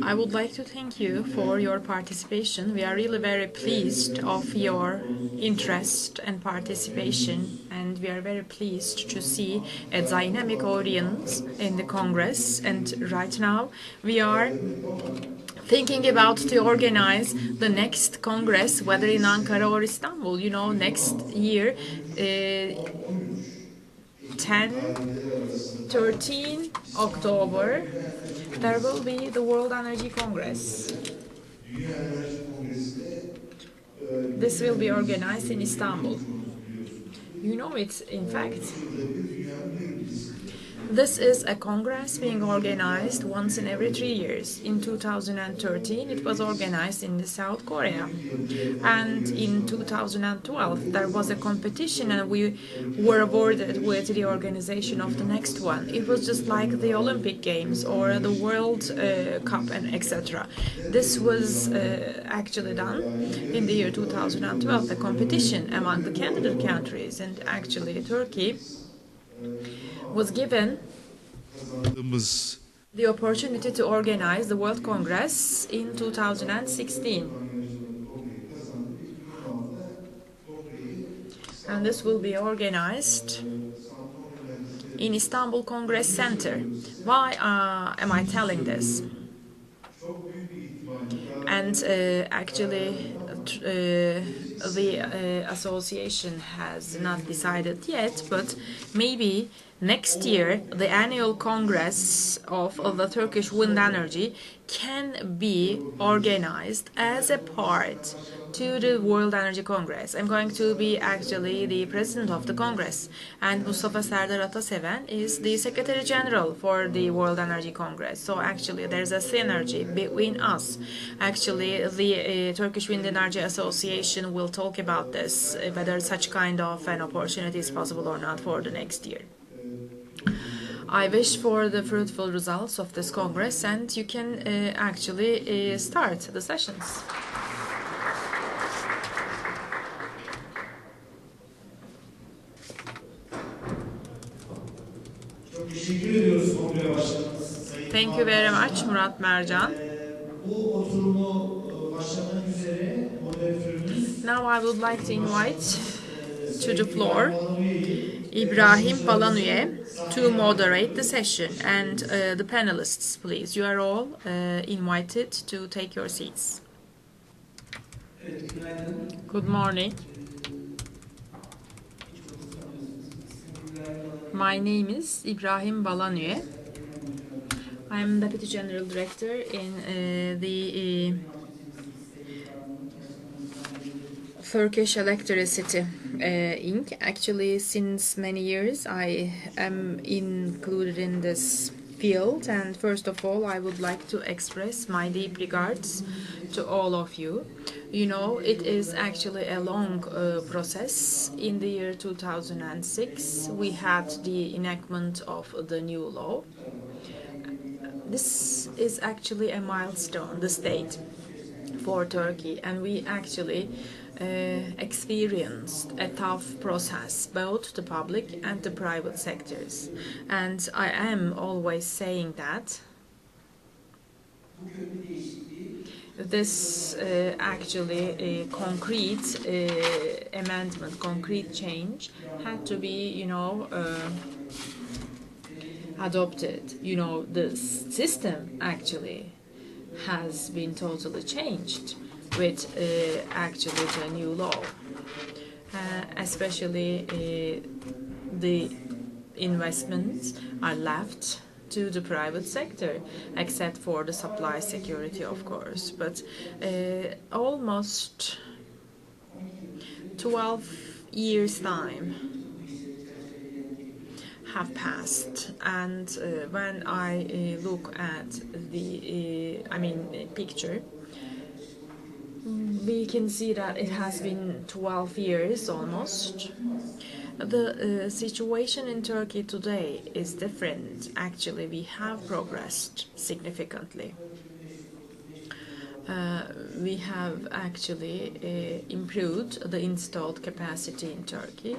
I would like to thank you for your participation. We are really very pleased of your interest and participation, and we are very pleased to see a dynamic audience in the Congress. And right now we are thinking about to organize the next Congress, whether in Ankara or Istanbul. You know, next year, 13 October, there will be the World Energy Congress. This will be organized in Istanbul. You know it, in fact. This is a congress being organized once in every 3 years. In 2013, it was organized in South Korea. And in 2012, there was a competition and we were awarded with the organization of the next one. It was just like the Olympic Games or the World Cup and etc. This was actually done in the year 2012, the competition among the candidate countries, and actually Turkey was given the opportunity to organize the World Congress in 2016. And this will be organized in Istanbul Congress Center. Why am I telling this? And actually the association has not decided yet, but maybe next year the annual congress of the Turkish wind energy can be organized as a part to the World Energy Congress. I'm going to be actually the president of the Congress, and Mustafa Serdar Ataseven is the Secretary General for the World Energy Congress. So actually there's a synergy between us. Actually the Turkish Wind Energy Association will talk about this, whether such kind of an opportunity is possible or not for the next year. I wish for the fruitful results of this Congress, and you can actually start the sessions. Thank you very much, Murat Mercan. Now I would like to invite to the floor Ibrahim Balanüye to moderate the session, and the panelists, please. You are all invited to take your seats. Good morning. My name is Ibrahim Balanüye. I am Deputy General Director in the Turkish Electricity Inc. Actually, since many years I am included in this field, and first of all I would like to express my deep regards to all of you. You know, it is actually a long process. In the year 2006 we had the enactment of the new law. This is actually a milestone, the state, for Turkey, and we actually experienced a tough process, both the public and the private sectors. And I am always saying that this actually a concrete amendment, concrete change had to be, you know, adopted. You know, the system actually has been totally changed with actually the new law, especially the investments are left to the private sector, except for the supply security, of course. But almost 12 years time have passed, and when I look at the picture, we can see that it has been 12 years almost. The situation in Turkey today is different. Actually, we have progressed significantly. We have actually improved the installed capacity in Turkey,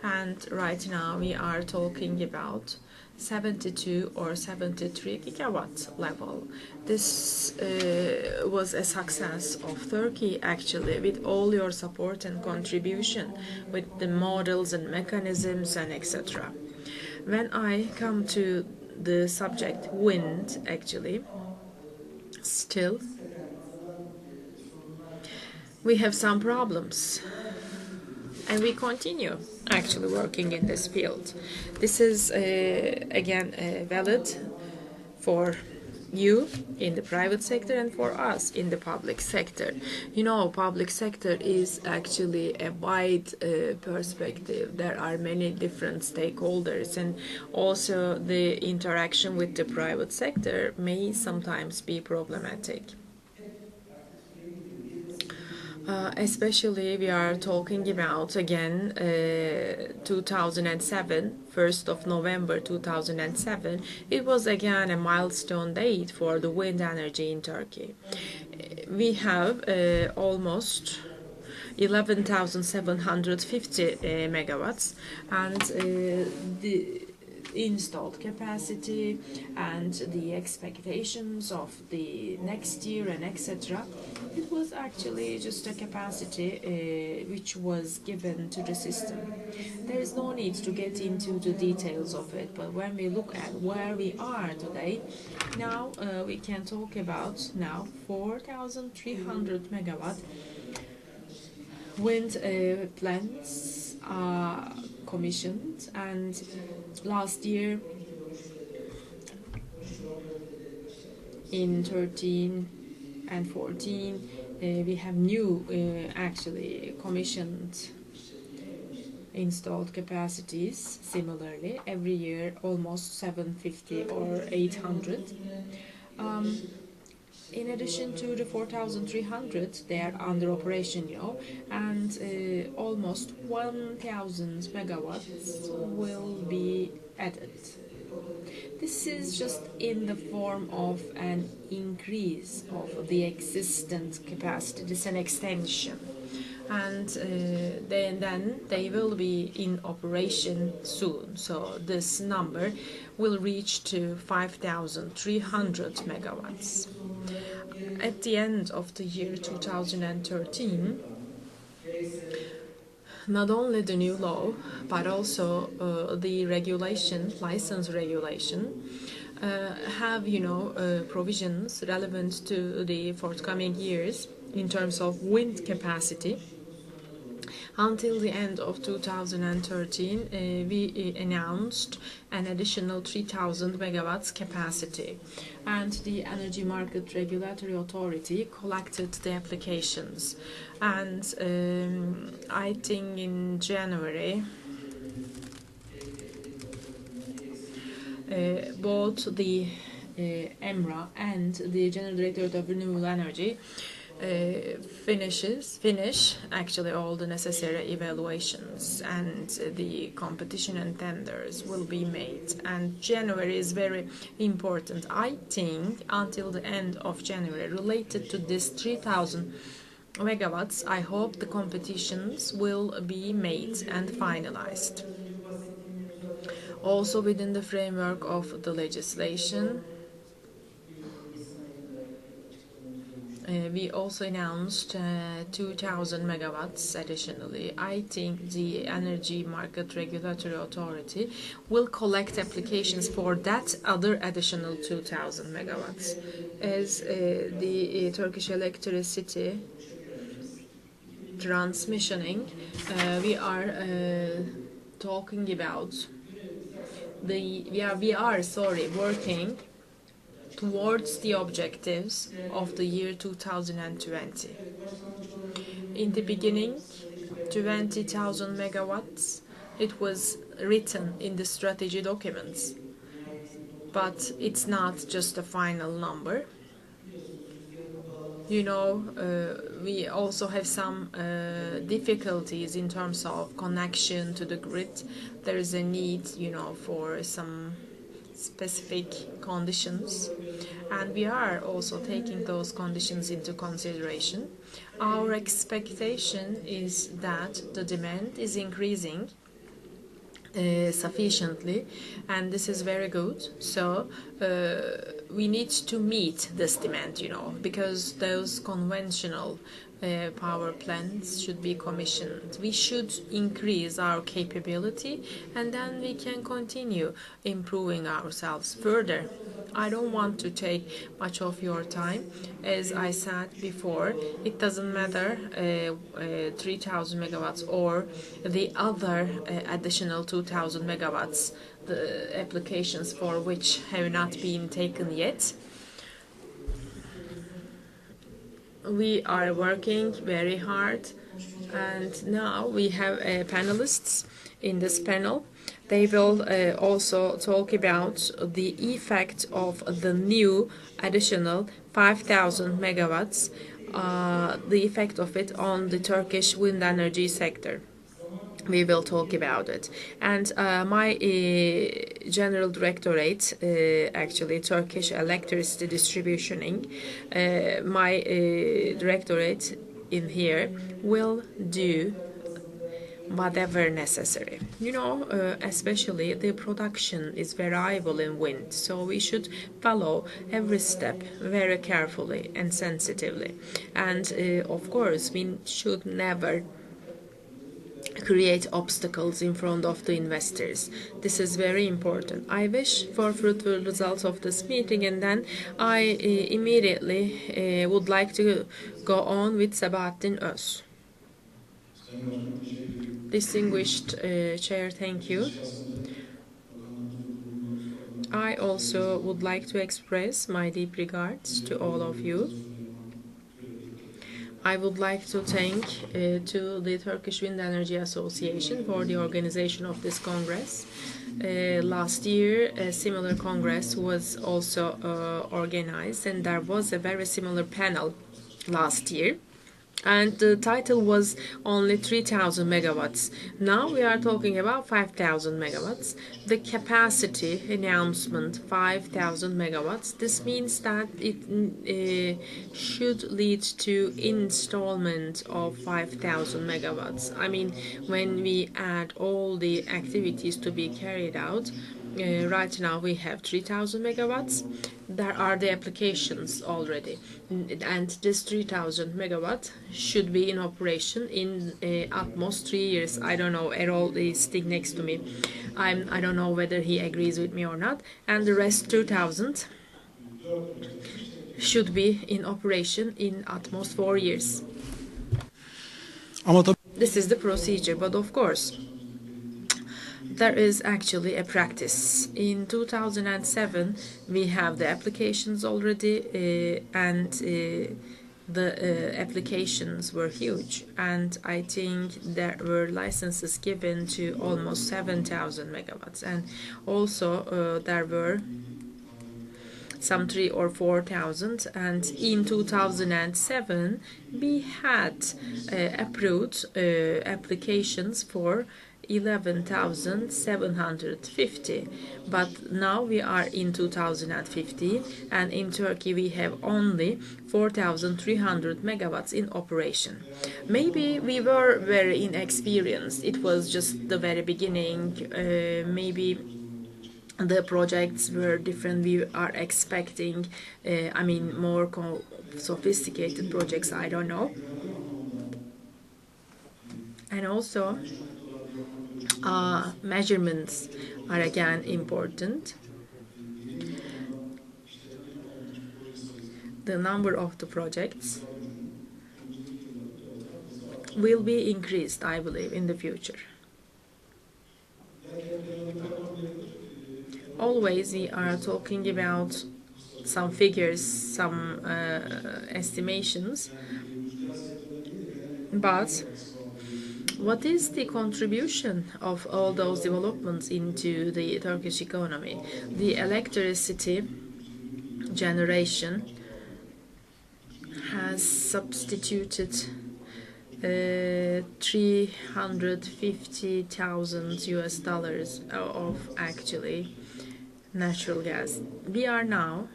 and right now we are talking about 72 or 73 gigawatt level. This was a success of Turkey actually, with all your support and contribution, with the models and mechanisms and etc. When I come to the subject wind, actually, still we have some problems, and we continue actually working in this field. This is again valid for you in the private sector and for us in the public sector. You know, public sector is actually a wide perspective. There are many different stakeholders, and also the interaction with the private sector may sometimes be problematic. Especially we are talking about again 2007, 1st of November 2007. It was again a milestone date for the wind energy in Turkey. We have almost 11,750 megawatts, and the installed capacity and the expectations of the next year and etc. It was actually just a capacity which was given to the system. There is no need to get into the details of it, but when we look at where we are today, now we can talk about now 4,300 megawatt wind plants are commissioned, and last year in 13 and 14 we have new actually commissioned installed capacities. Similarly, every year almost 750 or 800. In addition to the 4,300, they are under operation, and almost 1,000 megawatts will be added. This is just in the form of an increase of the existent capacity. This is an extension, and then they will be in operation soon. So this number will reach to 5,300 megawatts. At the end of the year 2013, not only the new law, but also the regulation, license regulation, have provisions relevant to the forthcoming years in terms of wind capacity. Until the end of 2013, we announced an additional 3,000 megawatts capacity, and the Energy Market Regulatory Authority collected the applications. And I think in January, both the EMRA and the General Directorate of Renewable Energy finish actually all the necessary evaluations, and the competition and tenders will be made. And January is very important. I think until the end of January, related to this 3,000 megawatts, I hope the competitions will be made and finalized. Also within the framework of the legislation, we also announced 2,000 megawatts additionally. I think the Energy Market Regulatory Authority will collect applications for that other additional 2,000 megawatts. As the Turkish electricity transmissioning, we are talking about working towards the objectives of the year 2020. In the beginning, 20,000 megawatts, it was written in the strategy documents, but it's not just a final number. We also have some difficulties in terms of connection to the grid. There is a need, for some specific conditions, and we are also taking those conditions into consideration. Our expectation is that the demand is increasing sufficiently, and this is very good. So we need to meet this demand, because those conventional power plants should be commissioned. We should increase our capability, and then we can continue improving ourselves further. I don't want to take much of your time. As I said before, it doesn't matter 3,000 megawatts or the other additional 2,000 megawatts, the applications for which have not been taken yet. We are working very hard, and now we have panelists in this panel. They will also talk about the effect of the new additional 5,000 megawatts, the effect of it on the Turkish wind energy sector. We will talk about it. And my general directorate, actually Turkish Electricity Distributioning, my directorate in here will do whatever necessary. Especially the production is variable in wind, so we should follow every step very carefully and sensitively. And of course, we should never create obstacles in front of the investors. This is very important. I wish for fruitful results of this meeting, and then I immediately would like to go on with Sabahattin Öz. Distinguished Chair, thank you. I also would like to express my deep regards to all of you. I would like to thank to the Turkish Wind Energy Association for the organization of this Congress. Last year, a similar Congress was also organized, and there was a very similar panel last year. And the title was only 3,000 megawatts. Now we are talking about 5,000 megawatts. The capacity announcement 5,000 megawatts. This means that it should lead to installment of 5,000 megawatts. I mean, when we add all the activities to be carried out, right now we have 3,000 megawatts. There are the applications already, and this 3,000 megawatt should be in operation in at most 3 years. I don't know. Errol is sitting next to me. I don't know whether he agrees with me or not. And the rest 2,000 should be in operation in at most 4 years. This is the procedure, but of course, there is actually a practice. In 2007, we have the applications already, and the applications were huge. And I think there were licenses given to almost 7,000 megawatts. And also there were some 3,000 or 4,000. And in 2007, we had approved applications for 11,750, but now we are in 2015, and in Turkey we have only 4,300 megawatts in operation. Maybe we were very inexperienced. It was just the very beginning. Maybe the projects were different. We are expecting, more sophisticated projects. I don't know. And also, measurements are again important. The number of the projects will be increased, I believe, in the future. Always we are talking about some figures, some estimations, but what is the contribution of all those developments into the Turkish economy? The electricity generation has substituted 350,000 US dollars of actually natural gas. We are now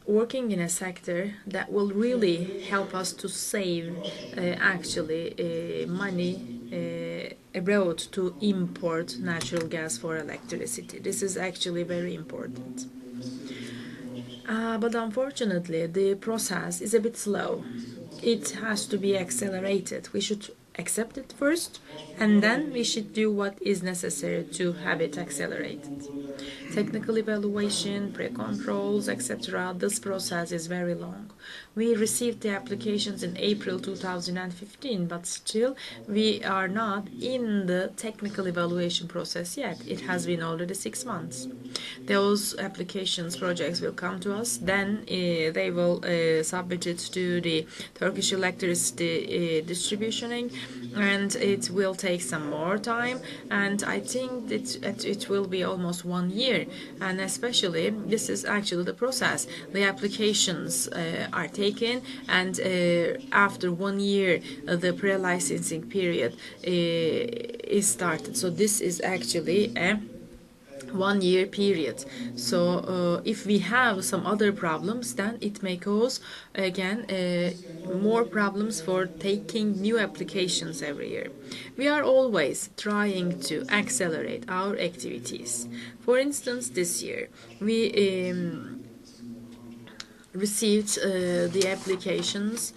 working in a sector that will really help us to save money abroad to import natural gas for electricity. This is actually very important. But unfortunately, the process is a bit slow. It has to be accelerated. We should accept it first, and then we should do what is necessary to have it accelerated. Technical evaluation, pre-controls, etc. This process is very long. We received the applications in April 2015, but still we are not in the technical evaluation process yet. It has been already 6 months. Those applications, projects will come to us, then they will submit it to the Turkish electricity distributioning, and it will take some more time, and I think it will be almost 1 year, and especially this is actually the process. The applications are taken, and after 1 year the pre-licensing period is started. So this is actually a 1 year period. So if we have some other problems, then it may cause again more problems for taking new applications every year. We are always trying to accelerate our activities. For instance, this year we received the applications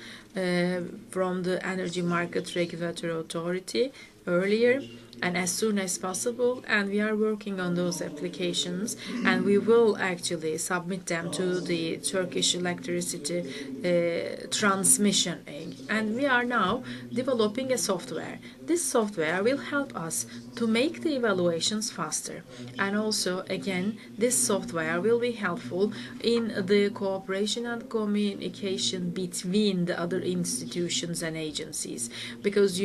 from the Energy Market Regulatory Authority earlier and as soon as possible, and we are working on those applications, and we will actually submit them to the Turkish electricity transmission, and we are now developing a software. This software will help us to make the evaluations faster, and also again this software will be helpful in the cooperation and communication between the other institutions and agencies, because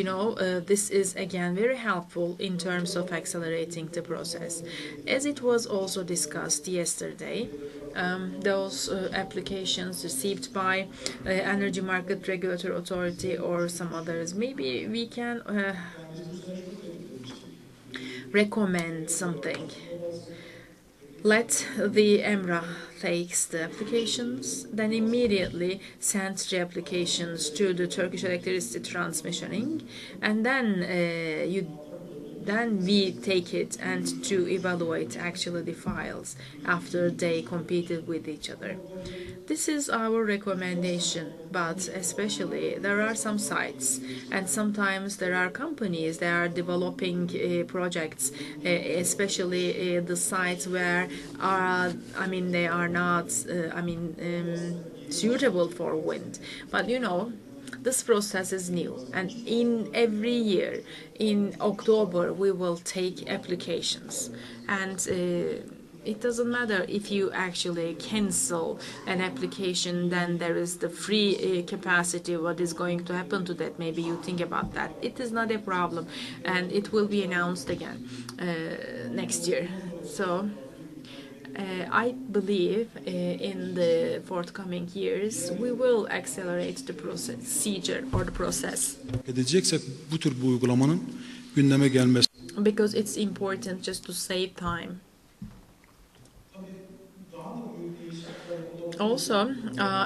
this is again very helpful in terms of accelerating the process. As it was also discussed yesterday, those applications received by Energy Market Regulatory Authority or some others, maybe we can recommend something. Let the EMRA takes the applications, then immediately send the applications to the Turkish electricity transmissioning, and then we take it and to evaluate actually the files after they competed with each other. This is our recommendation, but especially there are some sites and sometimes there are companies that are developing projects, especially the sites where they are not suitable for wind. But this process is new, and in every year in October we will take applications, and it doesn't matter if you actually cancel an application, then there is the free capacity. What is going to happen to that? Maybe you think about that. It is not a problem, and it will be announced again next year. So I believe in the forthcoming years we will accelerate the procedure or the process. Edeceksek bu tür bir uygulamanın gündeme gelmesi. Because it's important just to save time. Also,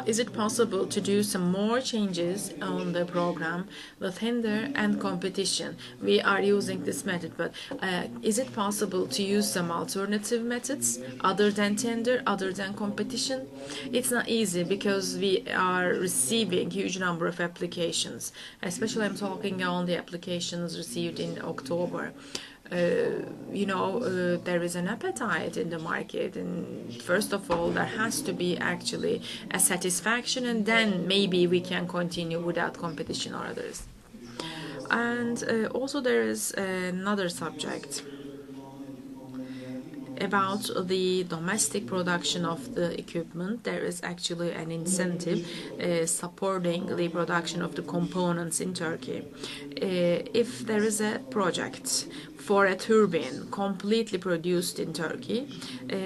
is it possible to do some more changes on the program, the tender and competition? We are using this method, but is it possible to use some alternative methods other than tender, other than competition? It's not easy because we are receiving huge number of applications. Especially I'm talking on the applications received in October. There is an appetite in the market, and first of all there has to be actually a satisfaction, and then maybe we can continue without competition or others. And also there is another subject about the domestic production of the equipment. There is actually an incentive supporting the production of the components in Turkey. If there is a project for a turbine completely produced in Turkey,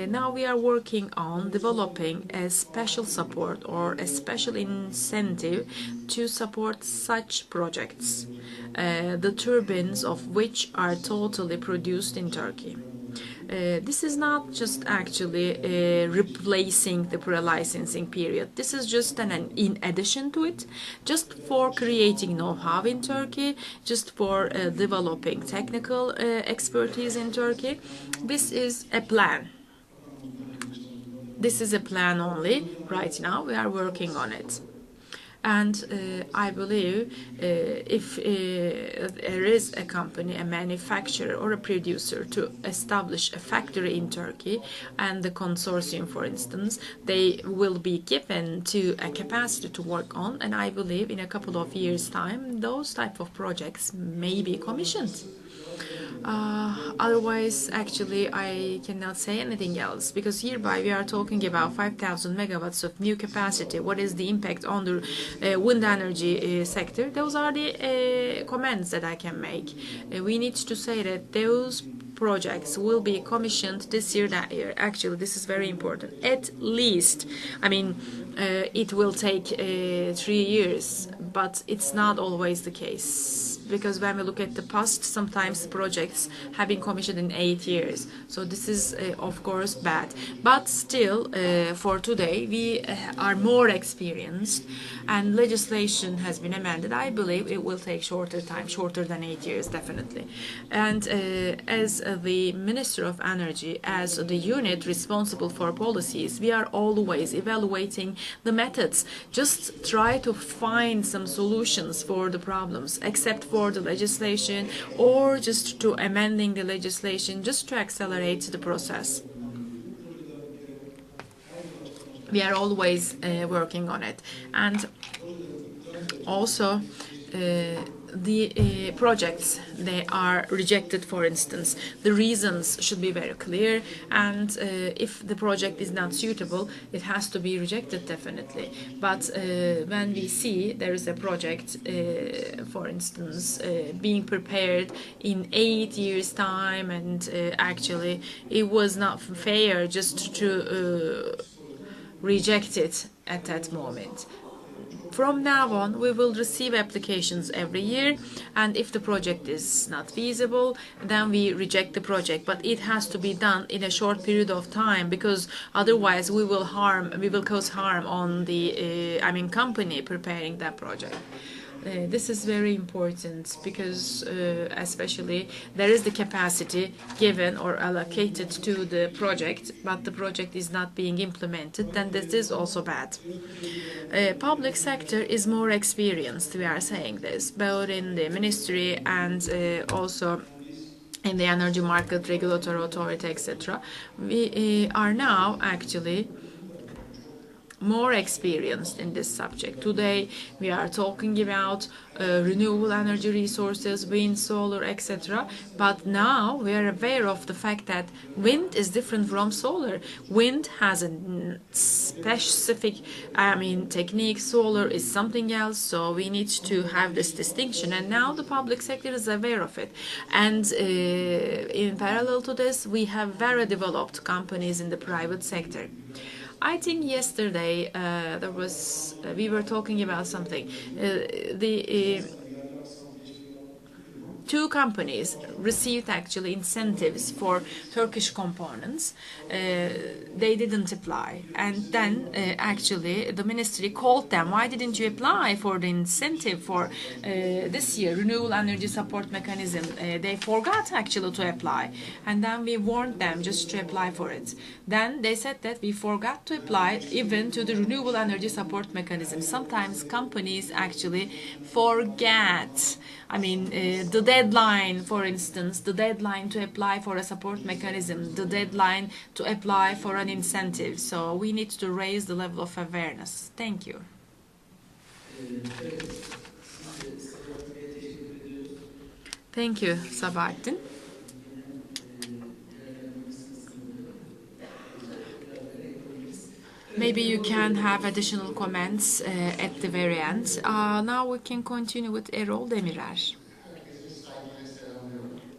now we are working on developing a special support or a special incentive to support such projects, the turbines of which are totally produced in Turkey. This is not just actually replacing the pre-licensing period. This is just in addition to it, just for creating know-how in Turkey, just for developing technical expertise in Turkey. This is a plan. This is a plan only. Right now, we are working on it. And I believe if there is a company, a manufacturer or a producer to establish a factory in Turkey, and the consortium, for instance, they will be given to a capacity to work on, and I believe in a couple of years' time, those type of projects may be commissioned. Otherwise, actually, I cannot say anything else, because hereby we are talking about 5,000 megawatts of new capacity. What is the impact on the wind energy sector? Those are the comments that I can make. We need to say that those projects will be commissioned this year, that year. Actually, this is very important. At least, I mean, it will take 3 years, but it's not always the case. Because when we look at the past, sometimes projects have been commissioned in 8 years. So this is, of course, bad. But still, for today, we are more experienced, and legislation has been amended. I believe it will take shorter time, shorter than 8 years, definitely. And as the Minister of Energy, as the unit responsible for policies, we are always evaluating the methods. Just try to find some solutions for the problems, except for the legislation, or just to amending the legislation just to accelerate the process. We are always working on it. And also the projects, they are rejected, for instance. The reasons should be very clear, and if the project is not suitable, it has to be rejected, definitely. But when we see there is a project, for instance, being prepared in 8 years' time, and actually it was not fair just to reject it at that moment. From now on, we will receive applications every year, and if the project is not feasible, then we reject the project. But it has to be done in a short period of time, because otherwise we will cause harm on the company preparing that project. This is very important, because especially there is the capacity given or allocated to the project, but the project is not being implemented, then this is also bad. Public sector is more experienced, we are saying this, both in the ministry and also in the energy market, regulatory authority, etc. We are now actually more experienced in this subject. Today we are talking about renewable energy resources, wind, solar, etc. But now we are aware of the fact that wind is different from solar. Wind has a specific technique, solar is something else, so we need to have this distinction, and now the public sector is aware of it. And in parallel to this, we have very developed companies in the private sector. I think yesterday we were talking about something. Two companies received actually incentives for Turkish components. They didn't apply, and then actually the ministry called them. Why didn't you apply for the incentive for this year, renewable energy support mechanism? They forgot actually to apply, and then we warned them just to apply for it. Then they said that we forgot to apply even to the renewable energy support mechanism. Sometimes companies actually forget. The deadline, for instance, the deadline to apply for a support mechanism, the deadline to apply for an incentive. So we need to raise the level of awareness. Thank you. Thank you, Sabahattin. Maybe you can have additional comments at the very end. Now we can continue with Erol Demirer.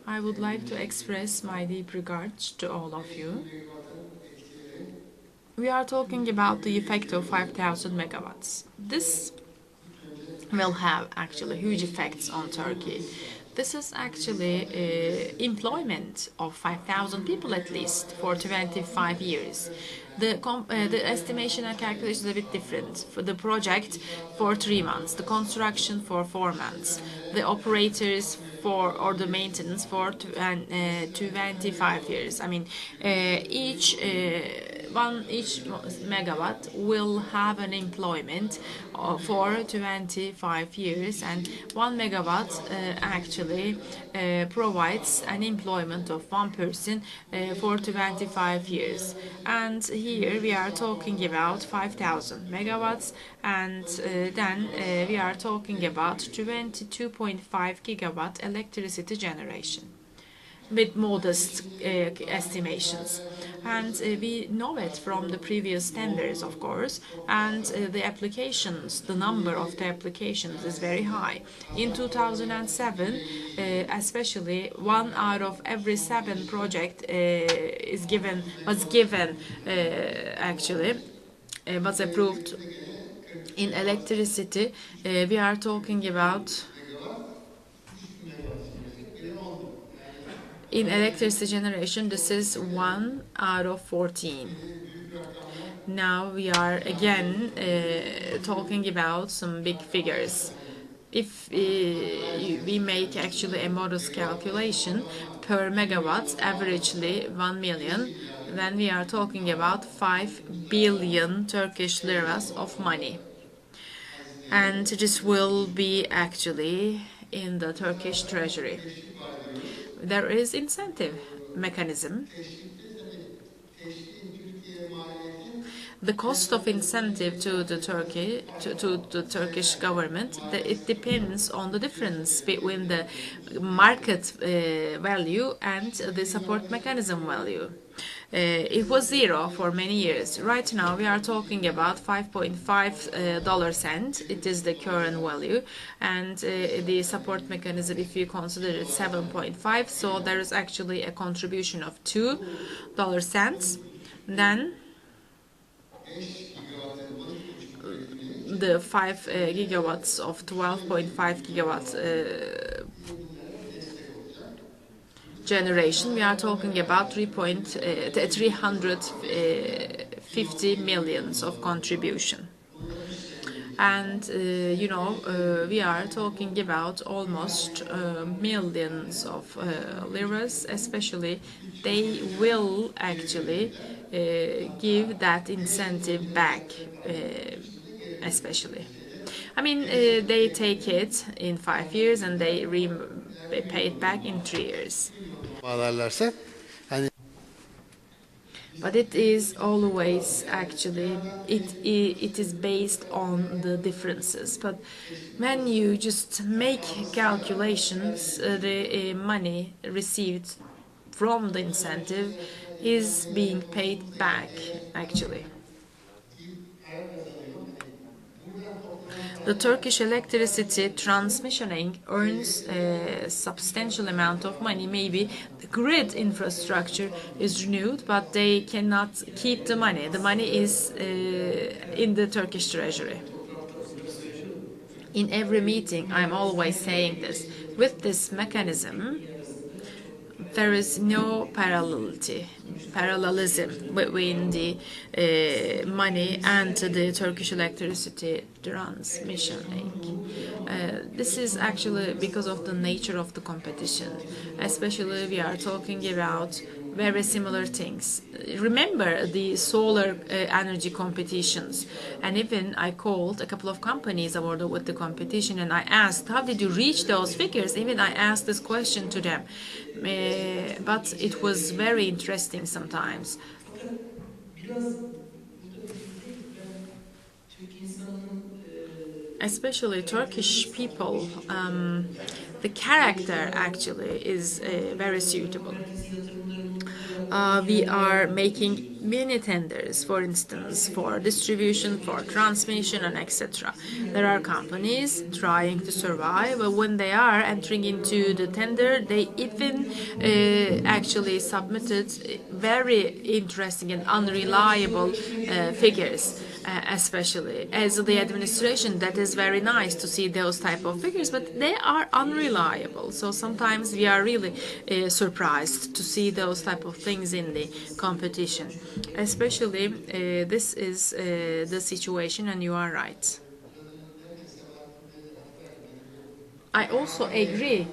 I would like to express my deep regards to all of you. We are talking about the effect of 5,000 megawatts. This will have actually huge effects on Turkey. This is actually employment of 5,000 people at least for 25 years. The estimation and calculation is a bit different. For the project for 3 months, the construction for 4 months, the operators or the maintenance for 25 years. I mean, each megawatt will have an employment for 25 years, and 1 megawatt actually provides an employment of 1 person for 25 years. And here we are talking about 5,000 megawatts, and then we are talking about 22.5 gigawatt electricity generation with modest estimations. And we know it from the previous tenders, of course, and the applications, the number of the applications is very high. In 2007, especially 1 out of every 7 project was approved. In electricity, we are talking about in electricity generation, this is 1 out of 14. Now we are again talking about some big figures. If we make actually a modest calculation per megawatt, averagely 1 million, then we are talking about 5 billion Turkish liras of money. And this will be actually in the Turkish treasury. There is incentive mechanism. The cost of incentive to the Turkish government, it depends on the difference between the market value and the support mechanism value. It was 0 for many years. Right now we are talking about 5.5 cent. It is the current value, and the support mechanism, if you consider it, 7.5. So there is actually a contribution of $2. Then the 5 gigawatts of 12.5 gigawatts generation, we are talking about 350 millions of contribution. And we are talking about almost millions of liras. Especially they will actually give that incentive back, especially. I mean, they take it in 5 years and they pay it back in 3 years. But it is always actually, it is based on the differences. But when you just make calculations, the money received from the incentive is being paid back actually. The Turkish electricity transmissioning earns a substantial amount of money. Maybe the grid infrastructure is renewed, but they cannot keep the money. The money is in the Turkish treasury. In every meeting, I'm always saying this. With this mechanism, there is no parallelism between the money and the Turkish electricity transmission link. This is actually because of the nature of the competition. Especially we are talking about very similar things. Remember the solar energy competitions, and even I called a couple of companies aboard with the competition and I asked, how did you reach those figures? Even I asked this question to them, but it was very interesting sometimes. Especially Turkish people, the character actually is very suitable. We are making many tenders, for instance, for distribution, for transmission, and etc. There are companies trying to survive, but when they are entering into the tender, they even actually submitted very interesting and unreliable figures. Especially as the administration, that is very nice to see those type of figures, but they are unreliable. So sometimes we are really surprised to see those type of things in the competition. Especially this is the situation, and you are right. I also agree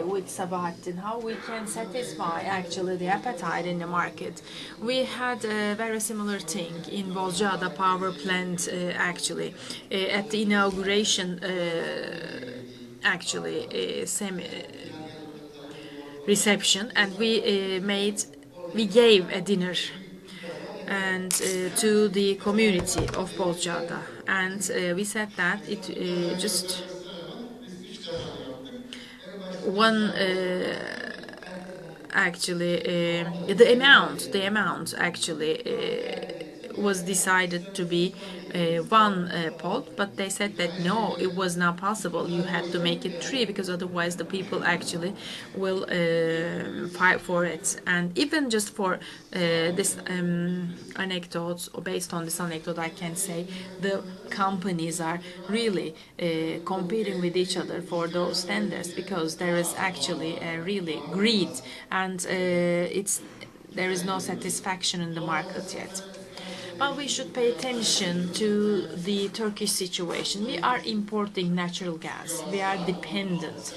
with Sabahattin how we can satisfy actually the appetite in the market. We had a very similar thing in Bozcaada power plant actually at the inauguration actually semi reception, and we gave a dinner and to the community of Bozcaada, and we said that it just one actually the amount actually was decided to be one pot, but they said that no, it was not possible. You had to make it three because otherwise the people actually will fight for it. And even just for this anecdote, or based on this anecdote, I can say the companies are really competing with each other for those tenders because there is actually a really greed, and there is no satisfaction in the market yet. But we should pay attention to the Turkish situation. We are importing natural gas. We are dependent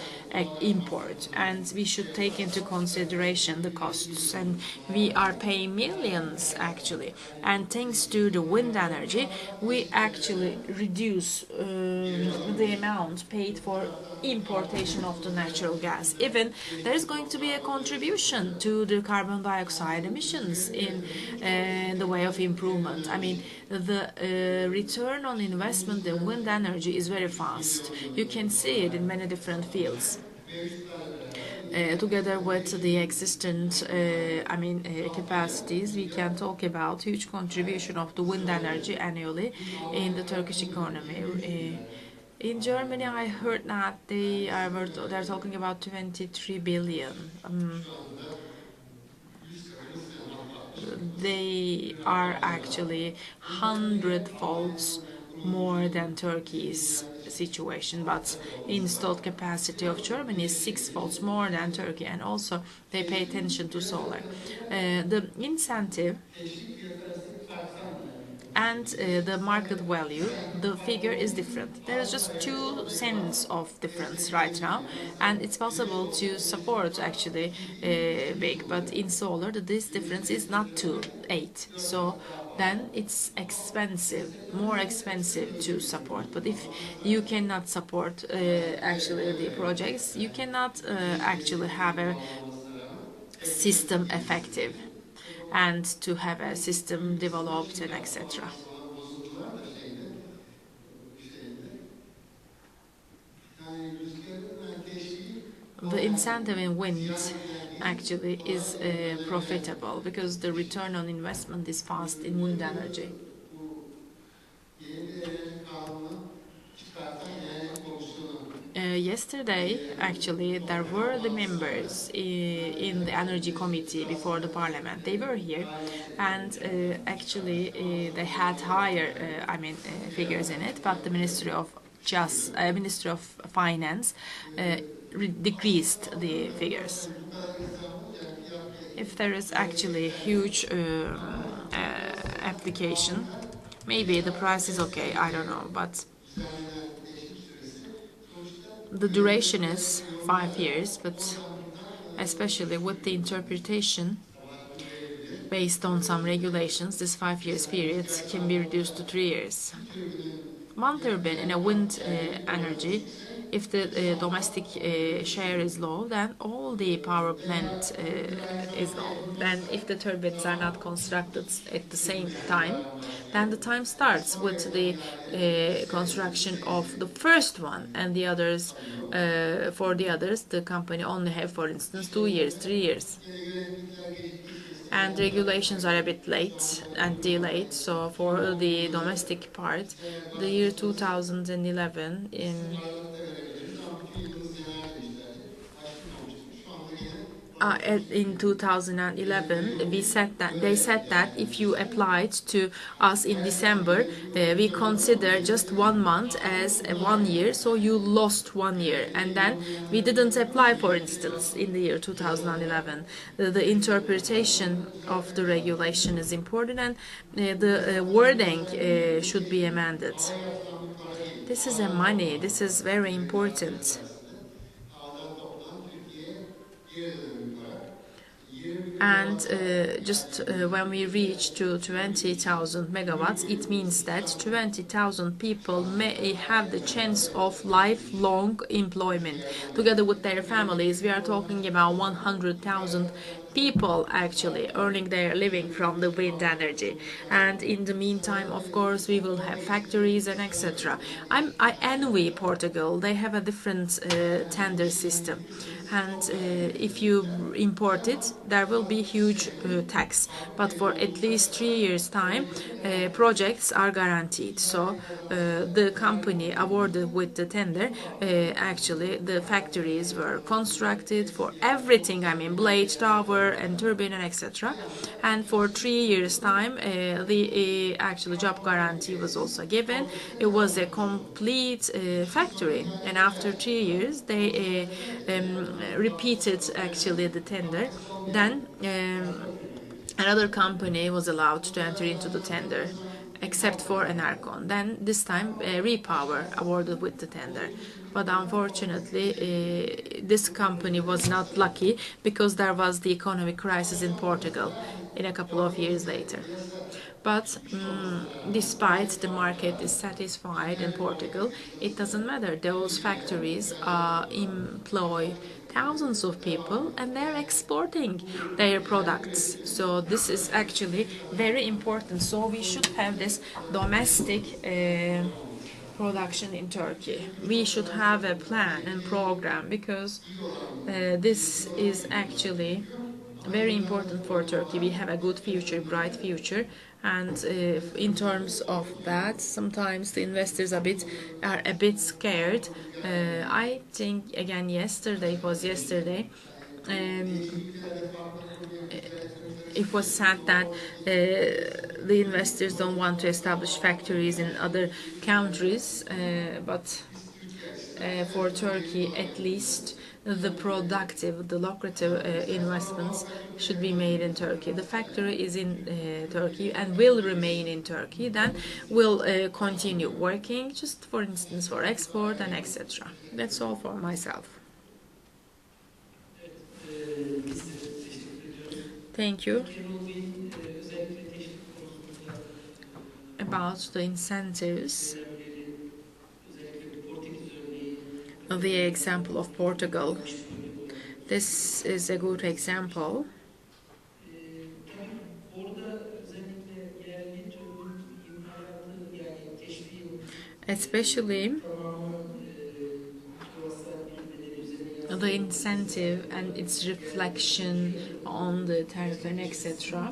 import, and we should take into consideration the costs. And we are paying millions actually. And thanks to the wind energy, we actually reduce the amount paid for importation of the natural gas. Even there is going to be a contribution to the carbon dioxide emissions in the way of improvement. I mean, the return on investment in wind energy is very fast. You can see it in many different fields. Together with the existent capacities, we can talk about huge contribution of the wind energy annually in the Turkish economy. In Germany, I heard that they're talking about 23 billion. They are actually 100-folds more than Turkey's situation, but installed capacity of Germany is 6-folds more than Turkey, and also they pay attention to solar. The incentive and the market value, the figure is different. There is just 2 cents of difference right now, and it's possible to support actually big, but in solar this difference is not 8. So then it's expensive, more expensive to support. But if you cannot support actually the projects, you cannot actually have a system effective and to have a system developed and etc. The incentive in wind actually is profitable because the return on investment is fast in wind energy. Yesterday, actually, there were the members in the energy committee before the parliament. They were here, and actually they had higher, figures in it. But the Ministry of Finance decreased the figures. If there is actually huge application, maybe the price is okay. I don't know, but the duration is 5 years, but especially with the interpretation based on some regulations, this 5 years period can be reduced to 3 years. One turbine in a wind energy, if the domestic share is low, then all the power plant is low. Then if the turbines are not constructed at the same time, then the time starts with the construction of the first one, and the others, for the others, the company only have, for instance, 2 years, 3 years. and regulations are a bit late and delayed. So for the domestic part, the year 2011 in 2011 we said that they said that if you applied to us in December, we consider just 1 month as 1 year, so you lost 1 year, and then we didn't apply, for instance, in the year 2011. The interpretation of the regulation is important, and the wording should be amended. This is a money, this is very important. And just when we reach to 20,000 megawatts, it means that 20,000 people may have the chance of lifelong employment together with their families. We are talking about 100,000 people actually earning their living from the wind energy. And in the meantime, of course, we will have factories and etc. I envy Portugal. They have a different tender system, and if you import it, there will be huge tax. But for at least 3 years' time, projects are guaranteed. So the company awarded with the tender, actually the factories were constructed for everything. I mean, blade, tower, and turbine, and etc. And for 3 years' time, the actual job guarantee was also given. It was a complete factory, and after 3 years, they repeated actually the tender. Then another company was allowed to enter into the tender, except for Enercon. Then this time Repower awarded with the tender. But unfortunately, this company was not lucky because there was the economic crisis in Portugal in a couple of years later. But despite the market is satisfied in Portugal, it doesn't matter. Those factories employ thousands of people, and they're exporting their products. So this is actually very important. So we should have this domestic production in Turkey. We should have a plan and program, because this is actually very important for Turkey. We have a good future, bright future, and in terms of that, sometimes the investors are a bit scared. I think again yesterday, it was said that the investors don't want to establish factories in other countries, but for Turkey at least, the lucrative investments should be made in Turkey. The factory is in Turkey and will remain in Turkey. Then we'll continue working, just for instance, for export and etc. That's all for myself. Thank you. About the incentives, the example of Portugal. This is a good example. Especially the incentive and its reflection on the tariff and etc.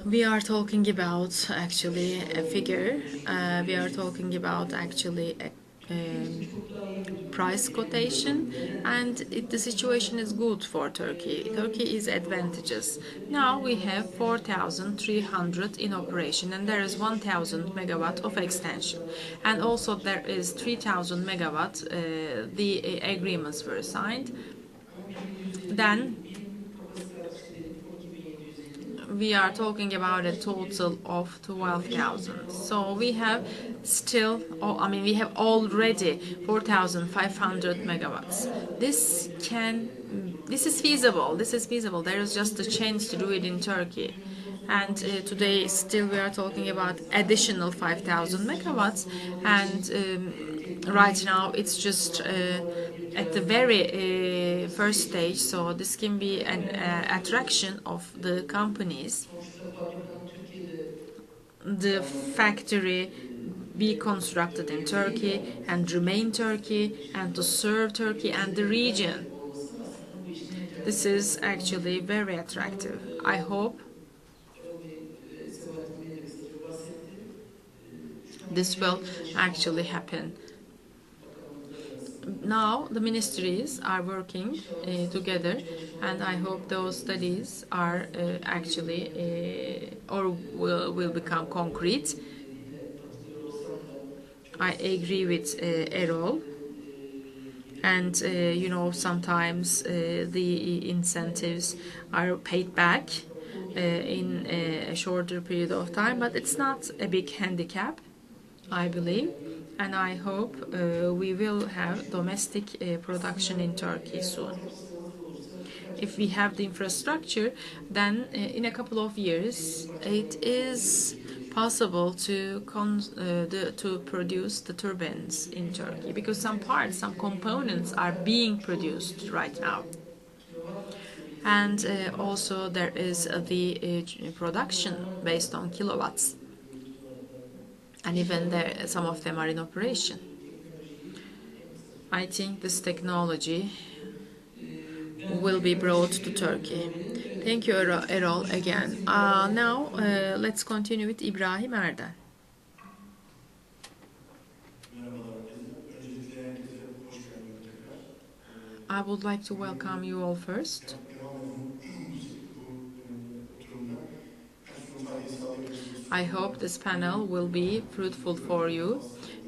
We are talking about actually a figure. We are talking about actually a price quotation, and the situation is good for Turkey. Turkey is advantageous. Now we have 4,300 in operation, and there is 1,000 megawatt of extension, and also there is 3,000 megawatt. The agreements were signed. Then we are talking about a total of 12,000. So we have we have already 4,500 megawatts. This is feasible. There is just a chance to do it in Turkey. And today still we are talking about additional 5,000 megawatts, and right now it's just at the very first stage, so this can be an attraction of the companies. The factory be constructed in Turkey and remain Turkey, and to serve Turkey and the region. This is actually very attractive. I hope this will actually happen. Now the ministries are working together, and I hope those studies are actually or will become concrete. I agree with Erol, and you know, sometimes the incentives are paid back in a shorter period of time, but it's not a big handicap, I believe, and I hope we will have domestic production in Turkey soon. If we have the infrastructure, then in a couple of years it is possible to produce the turbines in Turkey, because some parts, some components are being produced right now. And also there is the production based on kilowatts, and even there, some of them are in operation. I think this technology will be brought to Turkey. Thank you, Erol, again. Now, let's continue with İbrahim Erden. I would like to welcome you all first. I hope this panel will be fruitful for you.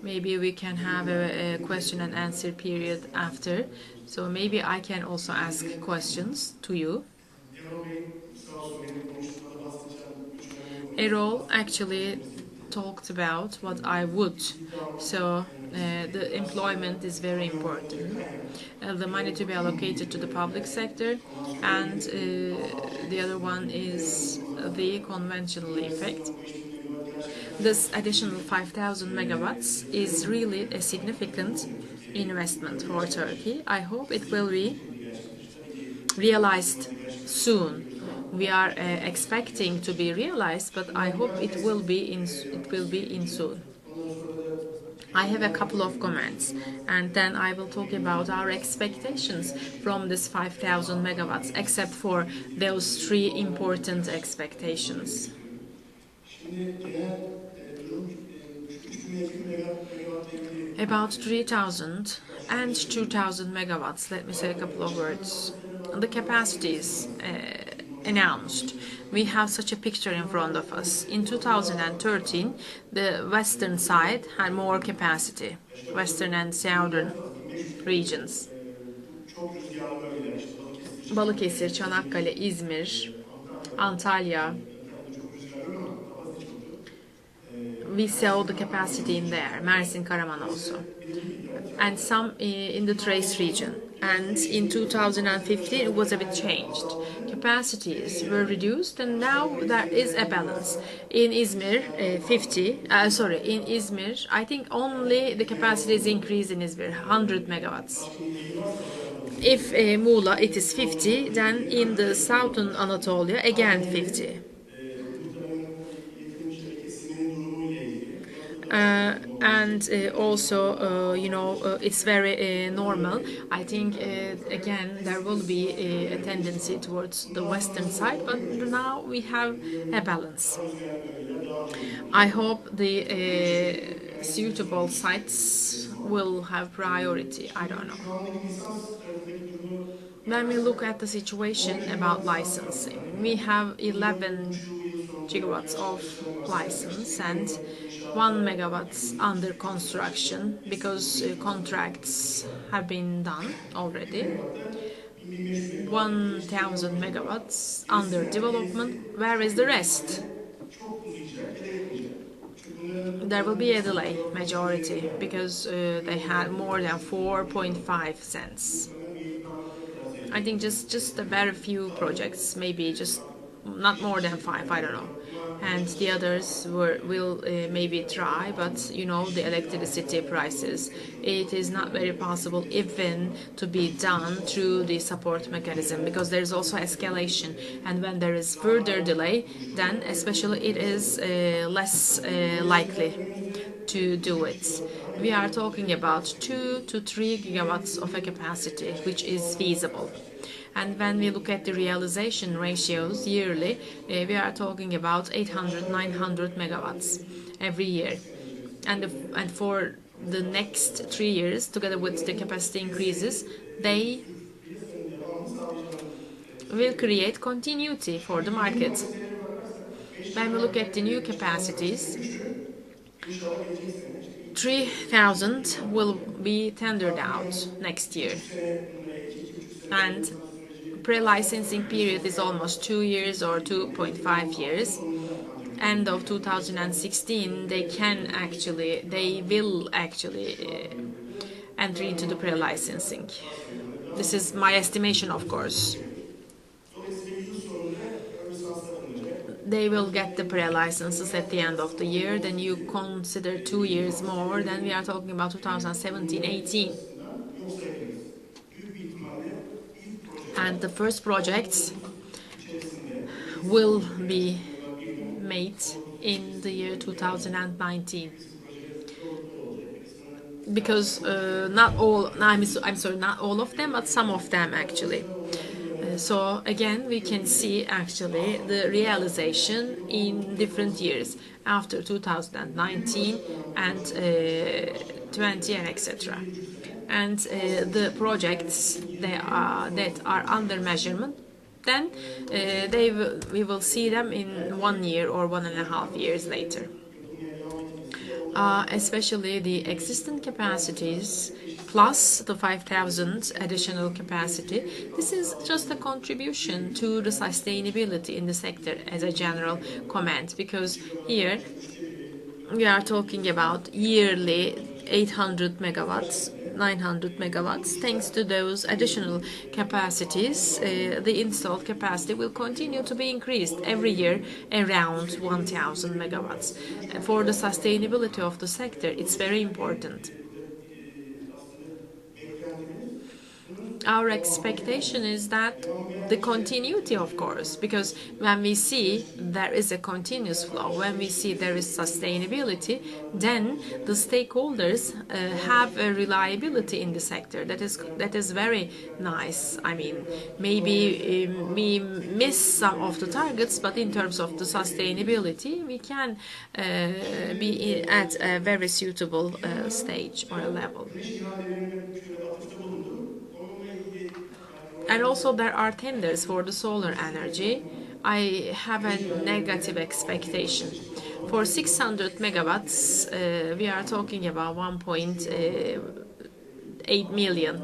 Maybe we can have a question and answer period after. So maybe I can also ask questions to you. Erol actually talked about what I would. So the employment is very important. The money to be allocated to the public sector, and the other one is the conventional effect. This additional 5,000 megawatts is really a significant investment for Turkey. I hope it will be realized soon. We are expecting to be realized, but I hope it will be in soon. I have a couple of comments, and then I will talk about our expectations from this 5,000 megawatts, except for those three important expectations. About 3,000 and 2,000 megawatts, let me say a couple of words. The capacities announced. We have such a picture in front of us. In 2013, the western side had more capacity, western and southern regions. Balıkesir, Çanakkale, İzmir, Antalya. We saw the capacity in there, Mersin, Karaman also, and some in the Thrace region. And in 2015 it was a bit changed. Capacities were reduced, and now there is a balance. In Izmir, in Izmir, I think only the capacity is increased in Izmir, 100 megawatts. If Muğla, it is 50, then in the southern Anatolia, again 50. And also, you know, it's very normal. I think, again, there will be a tendency towards the western side, but now we have a balance. I hope the suitable sites will have priority. I don't know. When we look at the situation about licensing, we have 11 gigawatts of license and 1 megawatts under construction, because contracts have been done already. 1,000 megawatts under development. Where is the rest? There will be a delay, majority, because they had more than 4.5 cents. I think just a very few projects, maybe just not more than 5, I don't know. And the others will maybe try, but you know, the electricity prices, it is not very possible even to be done through the support mechanism, because there is also escalation, and when there is further delay, then especially it is less likely to do it. We are talking about 2 to 3 gigawatts of a capacity, which is feasible. And when we look at the realization ratios yearly, we are talking about 800-900 megawatts every year. And for the next 3 years, together with the capacity increases, they will create continuity for the market. When we look at the new capacities, 3,000 will be tendered out next year. And pre-licensing period is almost 2 years or 2.5 years. End of 2016, they will actually enter into the pre-licensing. This is my estimation, of course. They will get the pre-licenses at the end of the year. Then you consider 2 years more. Then we are talking about 2017-18. And the first projects will be made in the year 2019. Because not all, I'm sorry, not all of them, but some of them actually. So again, we can see actually the realization in different years after 2019 and 20 and etc. And the projects that are under measurement, then we will see them in 1 year or 1.5 years later. Especially the existing capacities plus the 5,000 additional capacity. This is just a contribution to the sustainability in the sector as a general comment, because here we are talking about yearly 800 megawatts, 900 megawatts. Thanks to those additional capacities, the installed capacity will continue to be increased every year around 1,000 megawatts. For the sustainability of the sector, it's very important. Our expectation is that the continuity, of course, because when we see there is a continuous flow, when we see there is sustainability, then the stakeholders have a reliability in the sector. That is very nice. I mean, maybe we miss some of the targets, but in terms of the sustainability, we can be at a very suitable stage or a level. And also there are tenders for the solar energy. I have a negative expectation. For 600 megawatts, we are talking about 1.8 million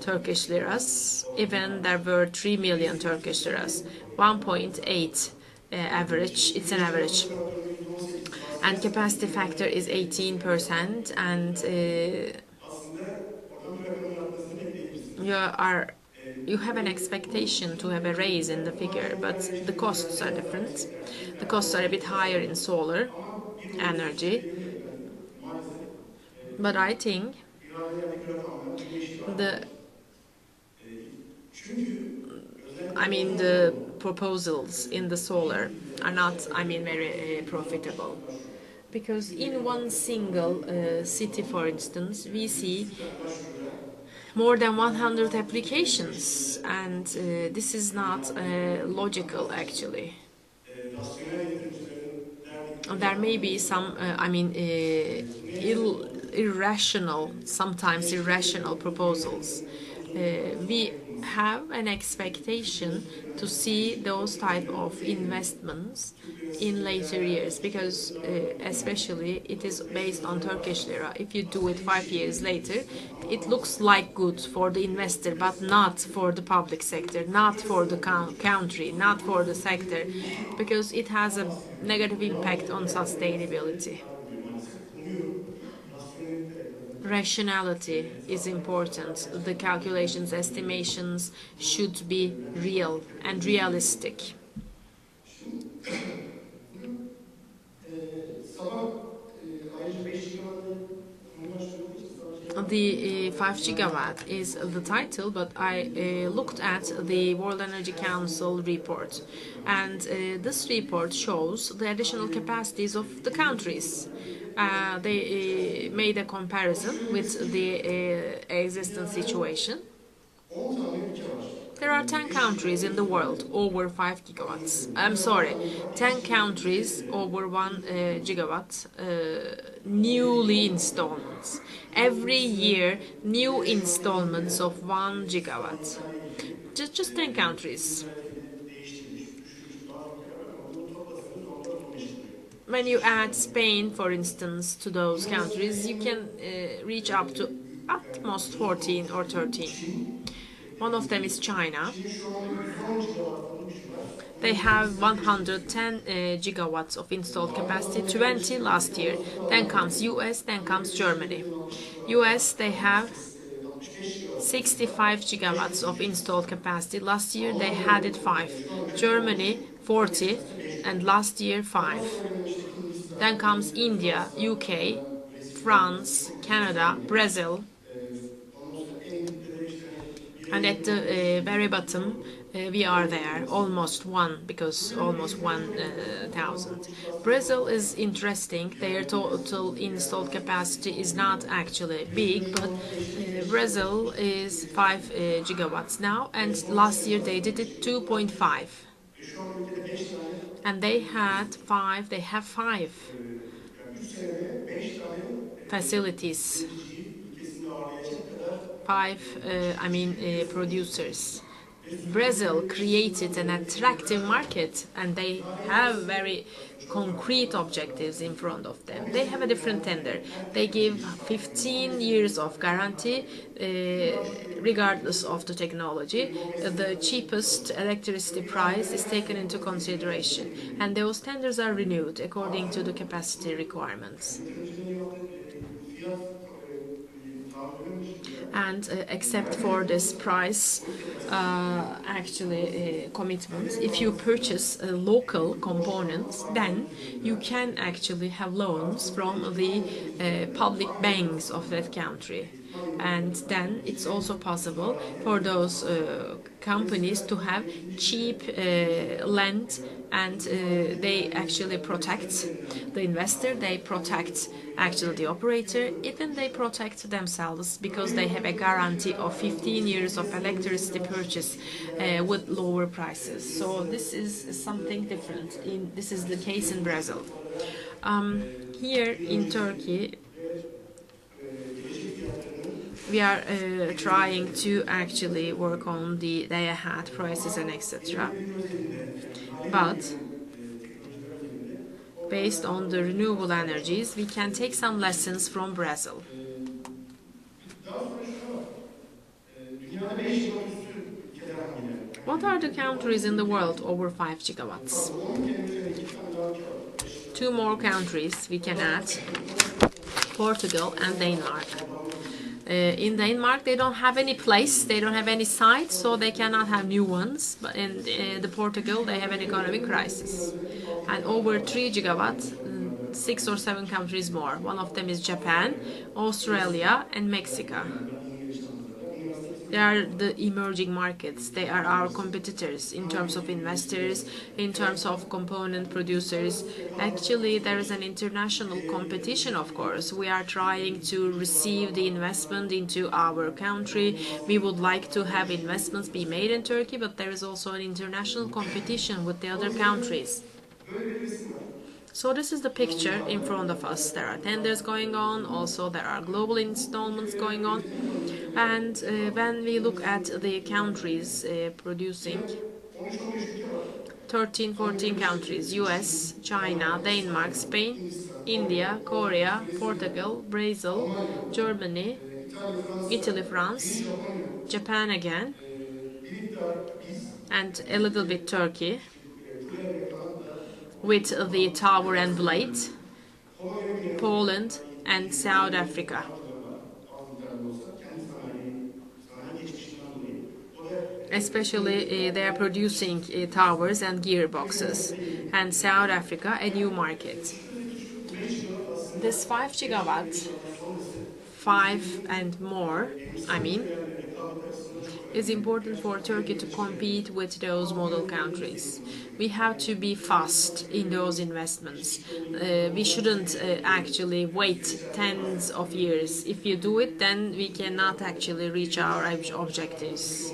Turkish liras. Even there were 3 million Turkish liras. 1.8 average, it's an average. And capacity factor is 18%, and you have an expectation to have a raise in the figure, but the costs are different. The costs are a bit higher in solar energy. But I think the proposals in the solar are not, very profitable. Because in one single city, for instance, we see more than 100 applications, and this is not logical actually. There may be some, sometimes irrational proposals. We have an expectation to see those type of investments in later years, because especially it is based on Turkish lira. If you do it 5 years later, it looks like good for the investor, but not for the public sector, not for the country, not for the sector, because it has a negative impact on sustainability. Rationality is important. The calculations, estimations should be real and realistic. The 5 gigawatt is the title, but I looked at the World Energy Council report, and this report shows the additional capacities of the countries. They made a comparison with the existing situation. There are 10 countries in the world over 5 gigawatts. I'm sorry, 10 countries over 1 gigawatt newly installments. Every year, new installments of 1 gigawatt. Just 10 countries. When you add Spain, for instance, to those countries, you can reach up to at most 14 or 13. One of them is China. They have 110 gigawatts of installed capacity, 20 last year. Then comes US, then comes Germany. US, they have 65 gigawatts of installed capacity. Last year they had it 5. Germany 40 and last year 5. Then comes India, UK, France, Canada, Brazil. And at the very bottom we are there, almost 1, because almost 1,000. Brazil is interesting. Their total installed capacity is not actually big, but Brazil is 5 gigawatts now, and last year they did it 2.5. And they have 5 facilities, 5 producers. Brazil created an attractive market, and they have very concrete objectives in front of them. They have a different tender. They give 15 years of guarantee regardless of the technology. The cheapest electricity price is taken into consideration, and those tenders are renewed according to the capacity requirements. And except for this price commitment, if you purchase local components, then you can actually have loans from the public banks of that country. And then it's also possible for those companies to have cheap land, and they actually protect the investor, they protect actually the operator, even they protect themselves, because they have a guarantee of 15 years of electricity purchase with lower prices. So this is something different. This is the case in Brazil. Here in Turkey, we are trying to actually work on the day-ahead prices and etc. But based on the renewable energies, we can take some lessons from Brazil. What are the countries in the world over 5 gigawatts? 2 more countries we can add: Portugal and Denmark. In Denmark, they don't have any place, they don't have any site, so they cannot have new ones. But in the Portugal, they have an economic crisis. And over 3 gigawatts, 6 or 7 countries more. One of them is Japan, Australia, and Mexico. They are the emerging markets. They are our competitors in terms of investors, in terms of component producers. Actually, there is an international competition, of course. We are trying to receive the investment into our country. We would like to have investments be made in Turkey, but there is also an international competition with the other countries. So this is the picture in front of us. There are tenders going on, also there are global installments going on. And when we look at the countries producing, 13, 14 countries: US, China, Denmark, Spain, India, Korea, Portugal, Brazil, Germany, Italy, France, Japan again, and a little bit Turkey, with the tower and blade, Poland and South Africa. Especially they are producing towers and gearboxes, and South Africa a new market. This 5 gigawatts, 5 and more, is important for Turkey to compete with those model countries. We have to be fast in those investments. We shouldn't actually wait tens of years. If you do it, then we cannot actually reach our objectives.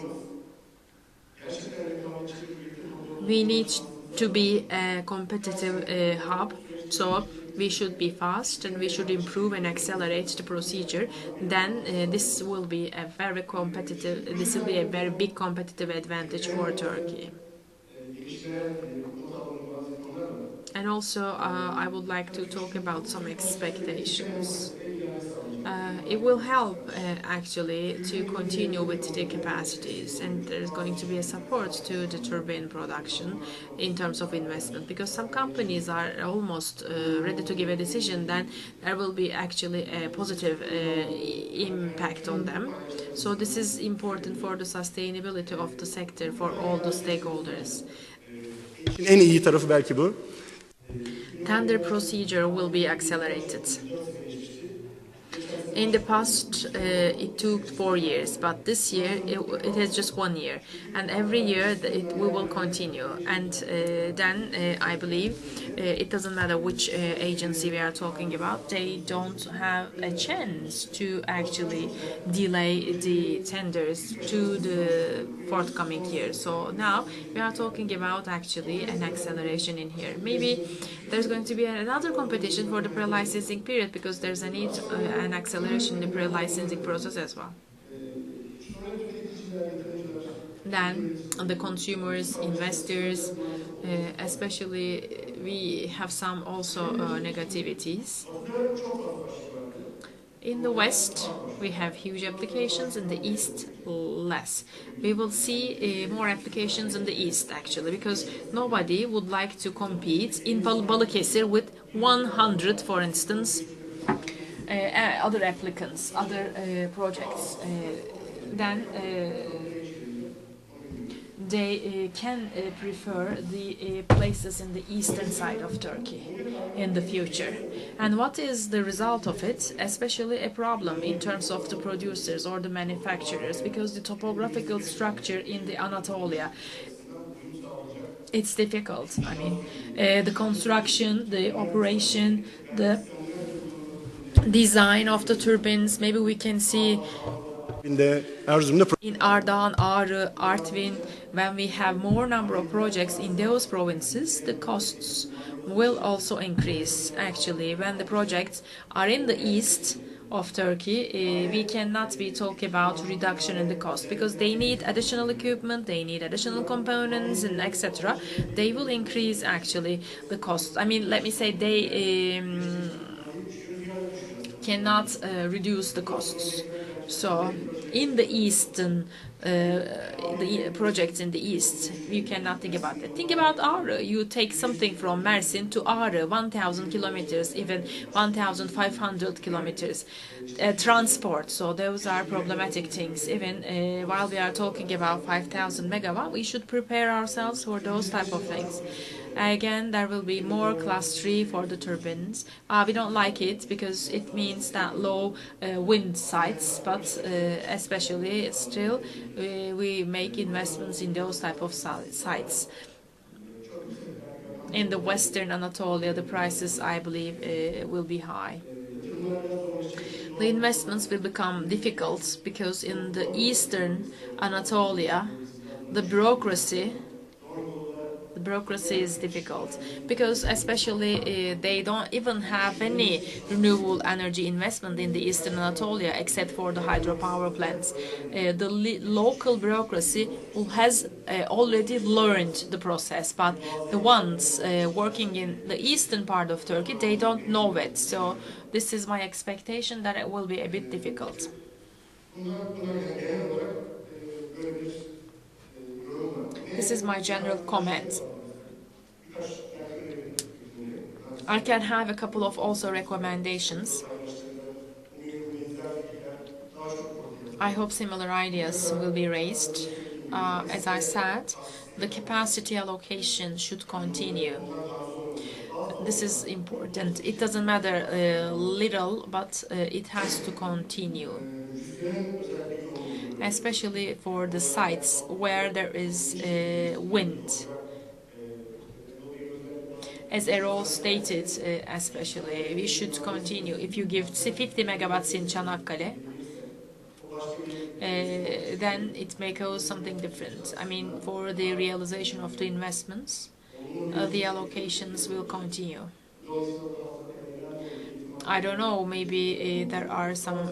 We need to be a competitive hub, so we should be fast and we should improve and accelerate the procedure. Then this will be a very competitive. This will be a very big competitive advantage for Turkey. And also, I would like to talk about some expectations. It will help actually to continue with the capacities, and there's going to be a support to the turbine production in terms of investment, because some companies are almost ready to give a decision. Then there will be actually a positive impact on them. So this is important for the sustainability of the sector for all the stakeholders. En iyi tarafı belki bu. Tender procedure will be accelerated. In the past, it took 4 years, but this year it has just 1 year, and every year we will continue. And then I believe it doesn't matter which agency we are talking about; they don't have a chance to actually delay the tenders to the forthcoming year. So now we are talking about actually an acceleration in here. Maybe there's going to be another competition for the pre-licensing period, because there's a need an acceleration in the pre-licensing process as well. Then the consumers, investors, especially we have some also negativities. In the West, we have huge applications, in the East, less. We will see more applications in the East, actually, because nobody would like to compete in Balıkesir with 100, for instance, other applicants, other projects. Then they can prefer the places in the eastern side of Turkey in the future. And what is the result of it? Especially a problem in terms of the producers or the manufacturers, because the topographical structure in the Anatolia, it's difficult. I mean, the construction, the operation, the design of the turbines, maybe we can see in Ardahan, Ağrı, Artvin, when we have more number of projects in those provinces, the costs will also increase. Actually, when the projects are in the east of Turkey, we cannot be talking about reduction in the cost, because they need additional equipment, they need additional components, and etc. They will increase actually the cost. I mean, let me say they cannot reduce the costs. So in the eastern the projects in the east, you cannot think about that. Think about Ağrı. You take something from Mersin to Ağrı, 1,000 kilometers, even 1,500 kilometers. Transport, so those are problematic things. Even while we are talking about 5,000 megawatt, we should prepare ourselves for those type of things. Again, there will be more class 3 for the turbines. We don't like it because it means that low wind sites, but especially still we make investments in those type of sites. In the Western Anatolia, the prices, I believe, will be high. The investments will become difficult because in the Eastern Anatolia, the bureaucracy is difficult, because especially they don't even have any renewable energy investment in the Eastern Anatolia except for the hydropower plants. The local bureaucracy has already learned the process, but the ones working in the eastern part of Turkey, they don't know it. So this is my expectation that it will be a bit difficult. This is my general comment. I can have a couple of also recommendations. I hope similar ideas will be raised. As I said, the capacity allocation should continue. This is important. It doesn't matter little, but it has to continue. Especially for the sites where there is wind. As Erol stated, especially, we should continue. If you give 50 megawatts in Çanakkale, then it may cause something different. I mean, for the realization of the investments, the allocations will continue. I don't know, maybe there are some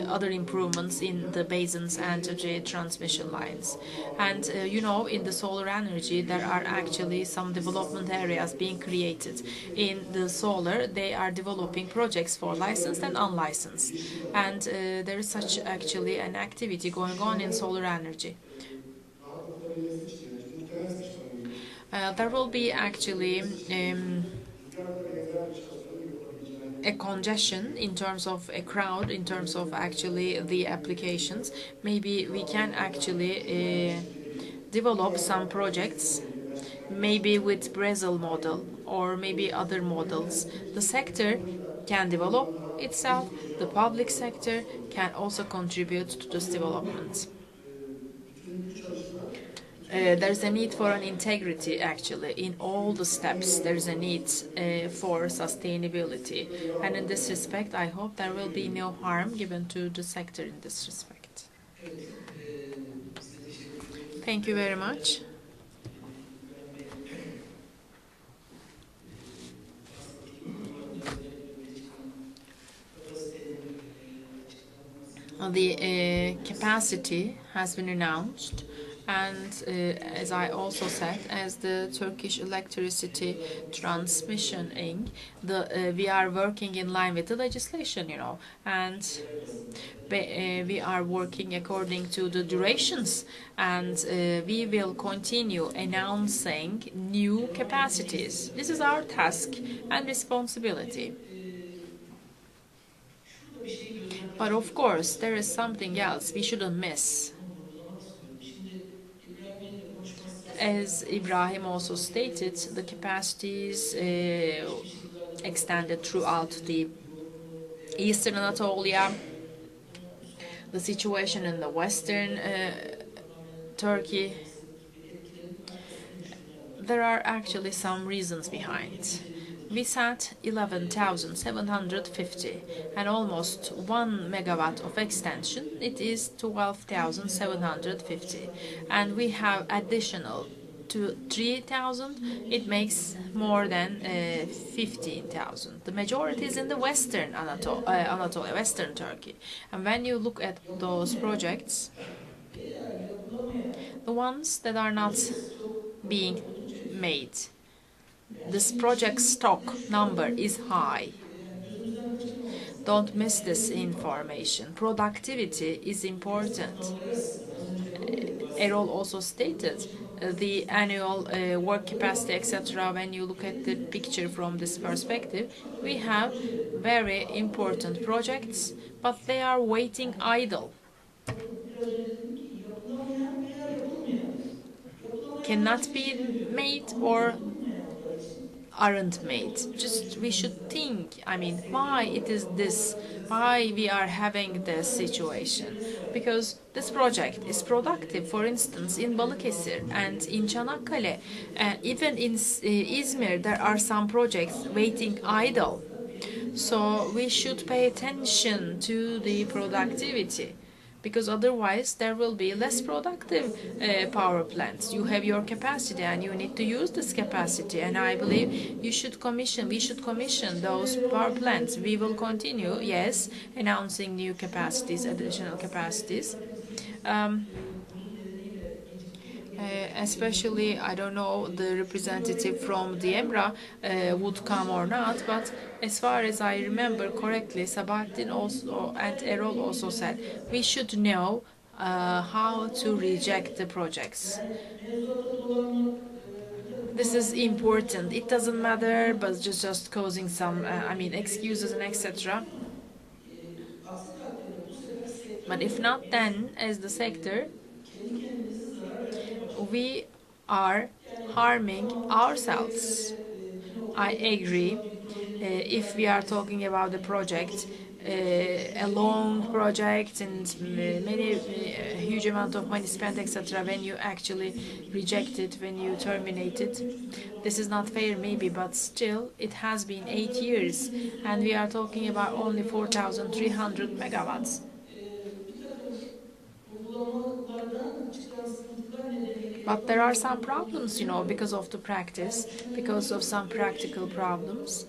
other improvements in the basins and the transmission lines. And in the solar energy, there are actually some development areas being created. In the solar, they are developing projects for licensed and unlicensed. And there is such actually an activity going on in solar energy. There will be actually a congestion in terms of a crowd, in terms of actually the applications. Maybe we can actually develop some projects, maybe with Brazil model or maybe other models. The sector can develop itself, the public sector can also contribute to this development. There's a need for an integrity actually in all the steps. There's a need for sustainability, and in this respect I hope there will be no harm given to the sector in this respect. Thank you very much. The capacity has been announced, and as I also said, as the Turkish electricity transmission Inc., we are working in line with the legislation, and we are working according to the durations, and we will continue announcing new capacities. This is our task and responsibility. But of course, there is something else we shouldn't miss. As Ibrahim also stated, the capacities extended throughout the Eastern Anatolia, the situation in the Western Turkey. There are actually some reasons behind. We set 11,750 and almost 1 megawatt of extension. It is 12,750, and we have additional to 3,000. It makes more than 15,000. The majority is in the Western Anatolia, Western Turkey. And when you look at those projects, the ones that are not being made, this project stock number is high. Don't miss this information. Productivity is important. Erol also stated the annual work capacity, etc. When you look at the picture from this perspective, we have very important projects, but they are waiting idle. Cannot be made or aren't made. Just we should think, why it is this, why we are having this situation. Because this project is productive, for instance, in Balıkesir and in Çanakkale, and even in Izmir, there are some projects waiting idle. So we should pay attention to the productivity, because otherwise there will be less productive power plants. You have your capacity and you need to use this capacity, and I believe we should commission those power plants. We will continue, yes, announcing new capacities, additional capacities. Especially, I don't know, the representative from the EMRA would come or not, but as far as I remember correctly, Sabahattin also and Erol also said we should know how to reject the projects. This is important. It doesn't matter, but just causing some, excuses and etc. But if not, then as the sector, we are harming ourselves. I agree. If we are talking about the project, a long project and many huge amount of money spent, etc., when you actually reject it, when you terminate it, this is not fair maybe, but still it has been 8 years and we are talking about only 4,300 megawatts. But there are some problems, because of the practice, because of some practical problems.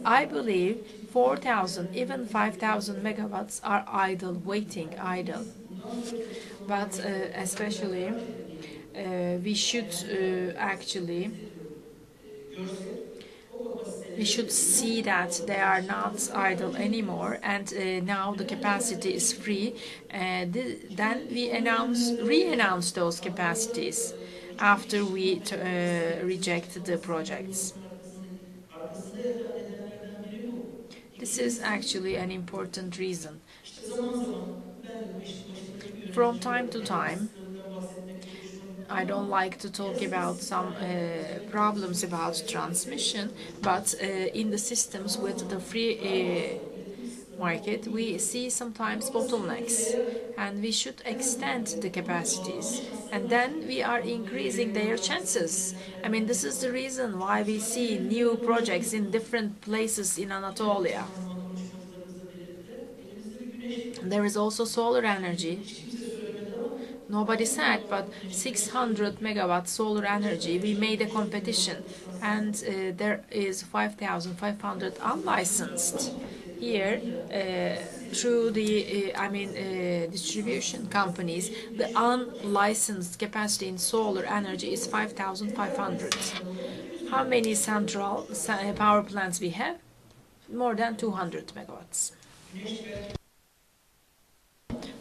I believe 4,000, even 5,000 megawatts are idle, waiting, idle. But especially, we should actually we should see that they are not idle anymore, and now the capacity is free. Then we re-announce those capacities after we reject the projects. This is actually an important reason. From time to time, I don't like to talk about some problems about transmission, but in the systems with the free market, we see sometimes bottlenecks, and we should extend the capacities, and then we are increasing their chances. I mean, this is the reason why we see new projects in different places in Anatolia. There is also solar energy. Nobody said, but 600 megawatt solar energy, we made a competition, and there is 5,500 unlicensed. Here, through the distribution companies, the unlicensed capacity in solar energy is 5,500. How many central power plants we have? More than 200 megawatts.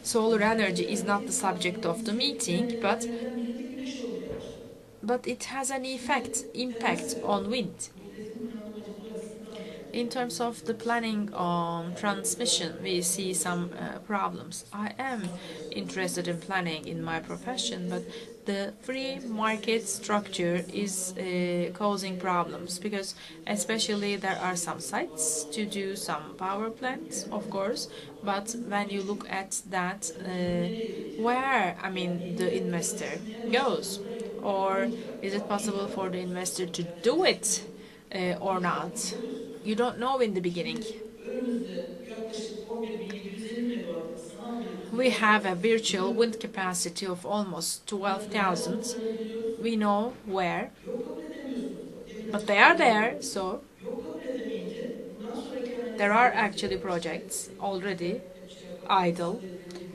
Solar energy is not the subject of the meeting, but it has an impact on wind. In terms of the planning on transmission, we see some problems. I am interested in planning in my profession, but the free market structure is causing problems, because especially there are some sites to do some power plants, of course, but when you look at that, where, the investor goes, or is it possible for the investor to do it or not? You don't know in the beginning. We have a virtual wind capacity of almost 12,000. We know where, but they are there, so there are actually projects already idle,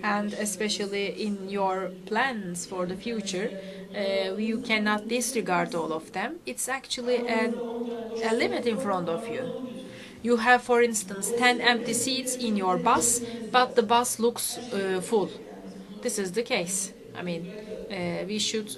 and especially in your plans for the future, you cannot disregard all of them. It's actually a limit in front of you. You have, for instance, 10 empty seats in your bus, but the bus looks full. This is the case. We should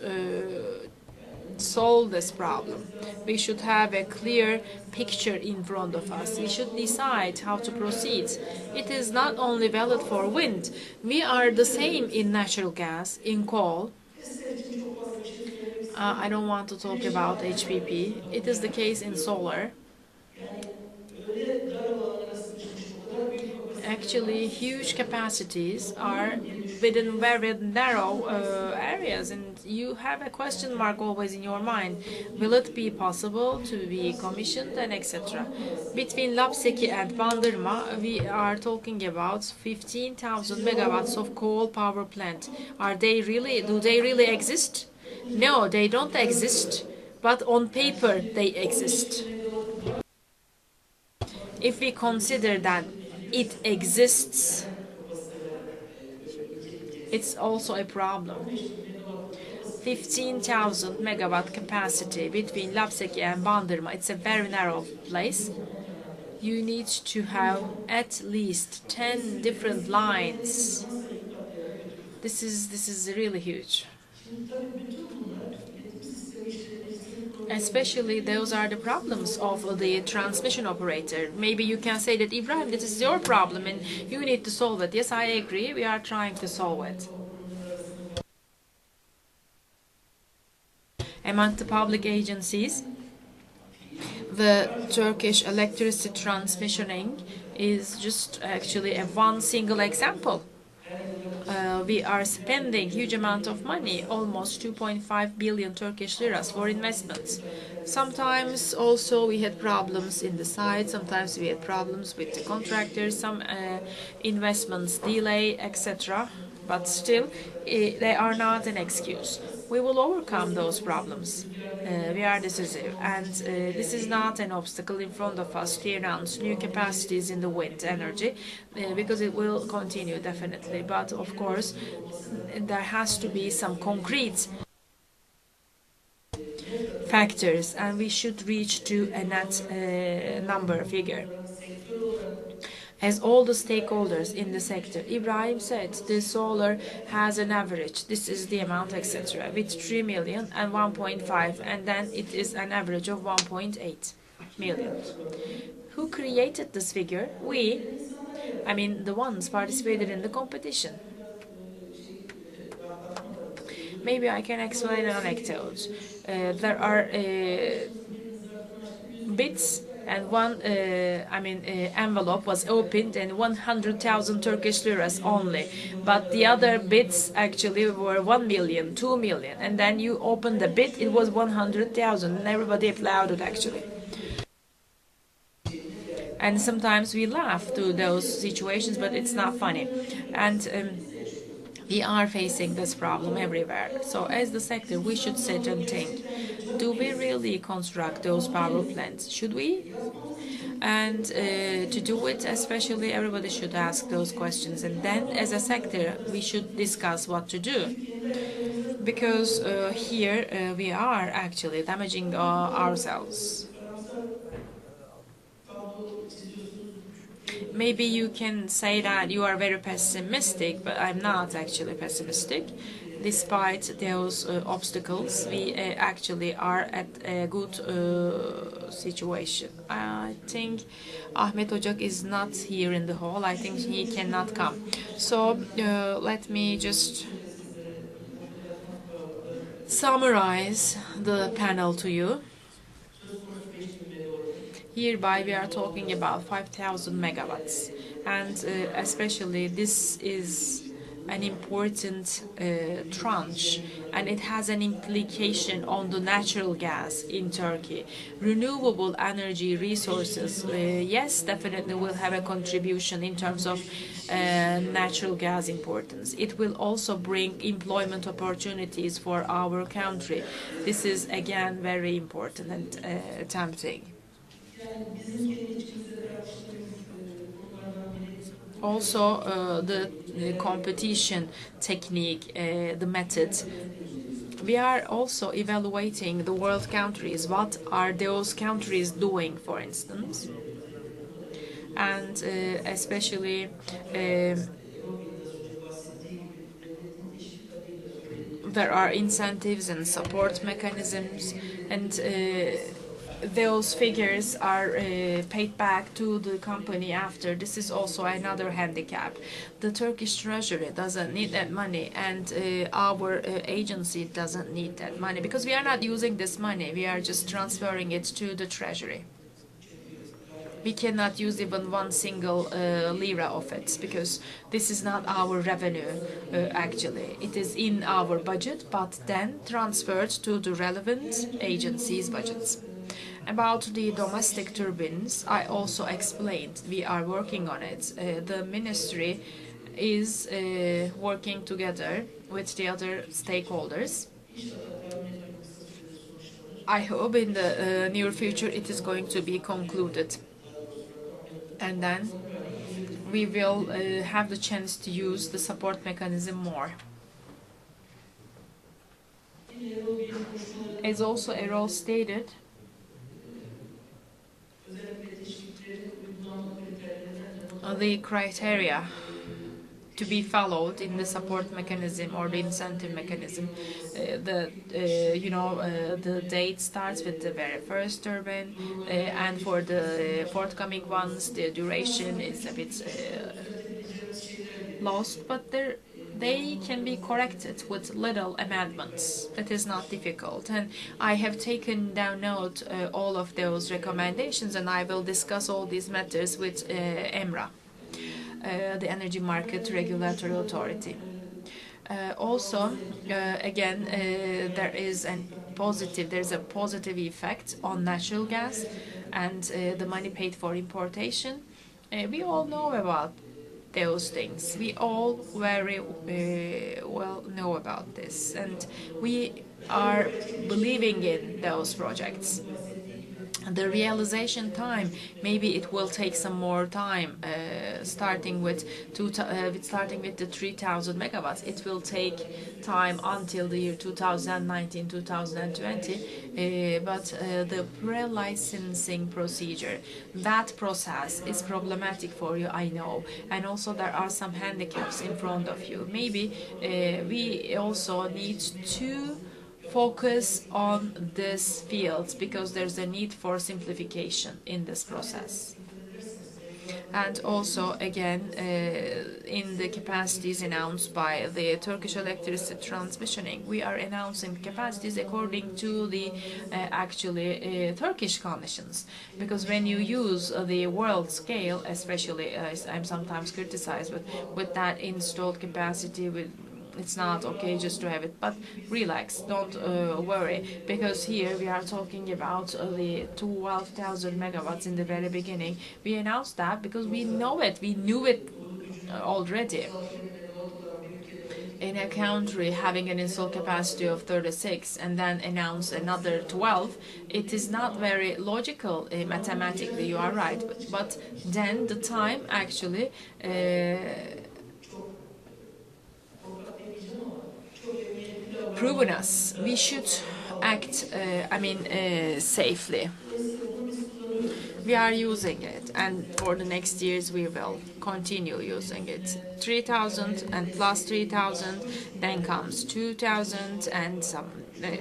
solve this problem. We should have a clear picture in front of us. We should decide how to proceed. It is not only valid for wind. We are the same in natural gas, in coal. I don't want to talk about HPP. It is the case in solar. Actually, huge capacities are within very narrow areas, and you have a question mark always in your mind. Will it be possible to be commissioned, and etc. Between Lapseki and Bandırma, we are talking about 15,000 megawatts of coal power plant. Do they really exist? No, they don't exist, but on paper they exist. If we consider that it exists, it's also a problem. 15,000 megawatt capacity between Lapseki and Bandırma, it's a very narrow place. You need to have at least 10 different lines. This is really huge. Especially those are the problems of the transmission operator. Maybe you can say that, Ibrahim, this is your problem and you need to solve it. Yes, I agree. We are trying to solve it. Among the public agencies, the Turkish electricity transmissioning is just actually one single example. We are spending huge amount of money, almost 2.5 billion Turkish liras for investments. Sometimes also we had problems in the site, sometimes we had problems with the contractors, some investments delay, etc. But still, they are not an excuse. we will overcome those problems. We are decisive, and this is not an obstacle in front of us to announce new capacities in the wind energy, because it will continue definitely. But of course, there has to be some concrete factors, and we should reach to a net number figure as all the stakeholders in the sector. Ibrahim said the solar has an average, this is the amount, etc., with 3 million and 1.5, and then it is an average of 1.8 million. Who created this figure? We, I mean the ones participated in the competition. Maybe I can explain an anecdote. There are bits, and one envelope was opened and 100,000 Turkish liras only, but the other bits actually were 1 million, 2 million, and then you open the bit, it was 100,000, and everybody applauded actually. And sometimes we laugh to those situations, but it's not funny. And we are facing this problem everywhere. So as the sector, we should sit and think, do we really construct those power plants? Should we? And to do it, especially, everybody should ask those questions. And then as a sector, we should discuss what to do. Because here we are actually damaging ourselves. Maybe you can say that you are very pessimistic, but I'm not actually pessimistic. Despite those obstacles, we actually are at a good situation. I think Ahmet Ocak is not here in the hall. I think he cannot come. So let me just summarize the panel to you. Hereby we are talking about 5,000 megawatts, and especially this is an important tranche, and it has an implication on the natural gas in Turkey. Renewable energy resources, yes, definitely will have a contribution in terms of natural gas importance. It will also bring employment opportunities for our country. This is again very important and tempting. Also, the competition technique, the method. We are also evaluating the world countries. What are those countries doing, for instance? And especially there are incentives and support mechanisms, and those figures are paid back to the company after. This is also another handicap. The Turkish treasury doesn't need that money, and our agency doesn't need that money, because we are not using this money. We are just transferring it to the treasury. We cannot use even one single lira of it, because this is not our revenue actually. It is in our budget, but then transferred to the relevant agencies' budgets. About the domestic turbines, I also explained we are working on it. The ministry is working together with the other stakeholders. I hope in the near future it is going to be concluded. And then we will have the chance to use the support mechanism more. As also Erol stated, the criteria to be followed in the support mechanism or the incentive mechanism, the date starts with the very first turbine, and for the forthcoming ones the duration is a bit lost, but they can be corrected with little amendments. That is not difficult, and I have taken down note all of those recommendations, and I will discuss all these matters with EMRA, the Energy Market Regulatory Authority. Also, again, there's a positive effect on natural gas and the money paid for importation. We all know about those things. We all very well know about this, and we are believing in those projects. The realization time, maybe it will take some more time, starting with the 3000 megawatts. It will take time until the year 2019, 2020, but the pre-licensing procedure, that process is problematic for you, I know, and also there are some handicaps in front of you. Maybe we also need to focus on this field because there's a need for simplification in this process. And also, again, in the capacities announced by the Turkish electricity transmissioning, we are announcing capacities according to the Turkish conditions. Because when you use the world scale, especially, I'm sometimes criticized with that installed capacity, it's not okay just to have it, but relax, don't worry, because here we are talking about the 12,000 megawatts in the very beginning. We announced that because we knew it already. In a country having an installed capacity of 36 and then announce another 12, it is not very logical mathematically, you are right, but then the time actually proven us we should act safely. We are using it, and for the next years we will continue using it. 3000 and plus 3000, then comes 2000, and some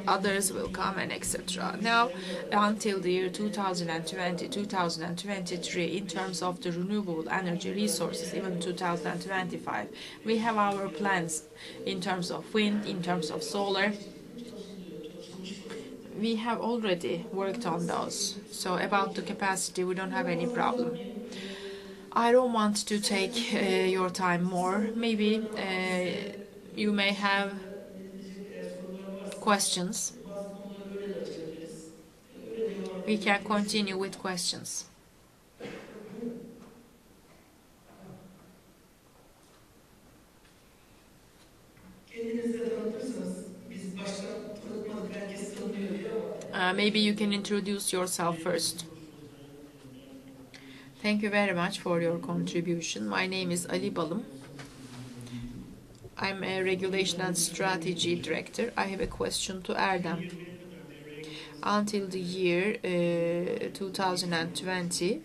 others will come, and etc. Now, until the year 2020, 2023, in terms of the renewable energy resources, even 2025, we have our plans in terms of wind, in terms of solar. We have already worked on those. So about the capacity, we don't have any problem. I don't want to take your time more. Maybe you may have questions. We can continue with questions. Maybe you can introduce yourself first. Thank you very much for your contribution. My name is Ali Balım. I'm a Regulation and Strategy Director. I have a question to Erdem. Until the year 2020,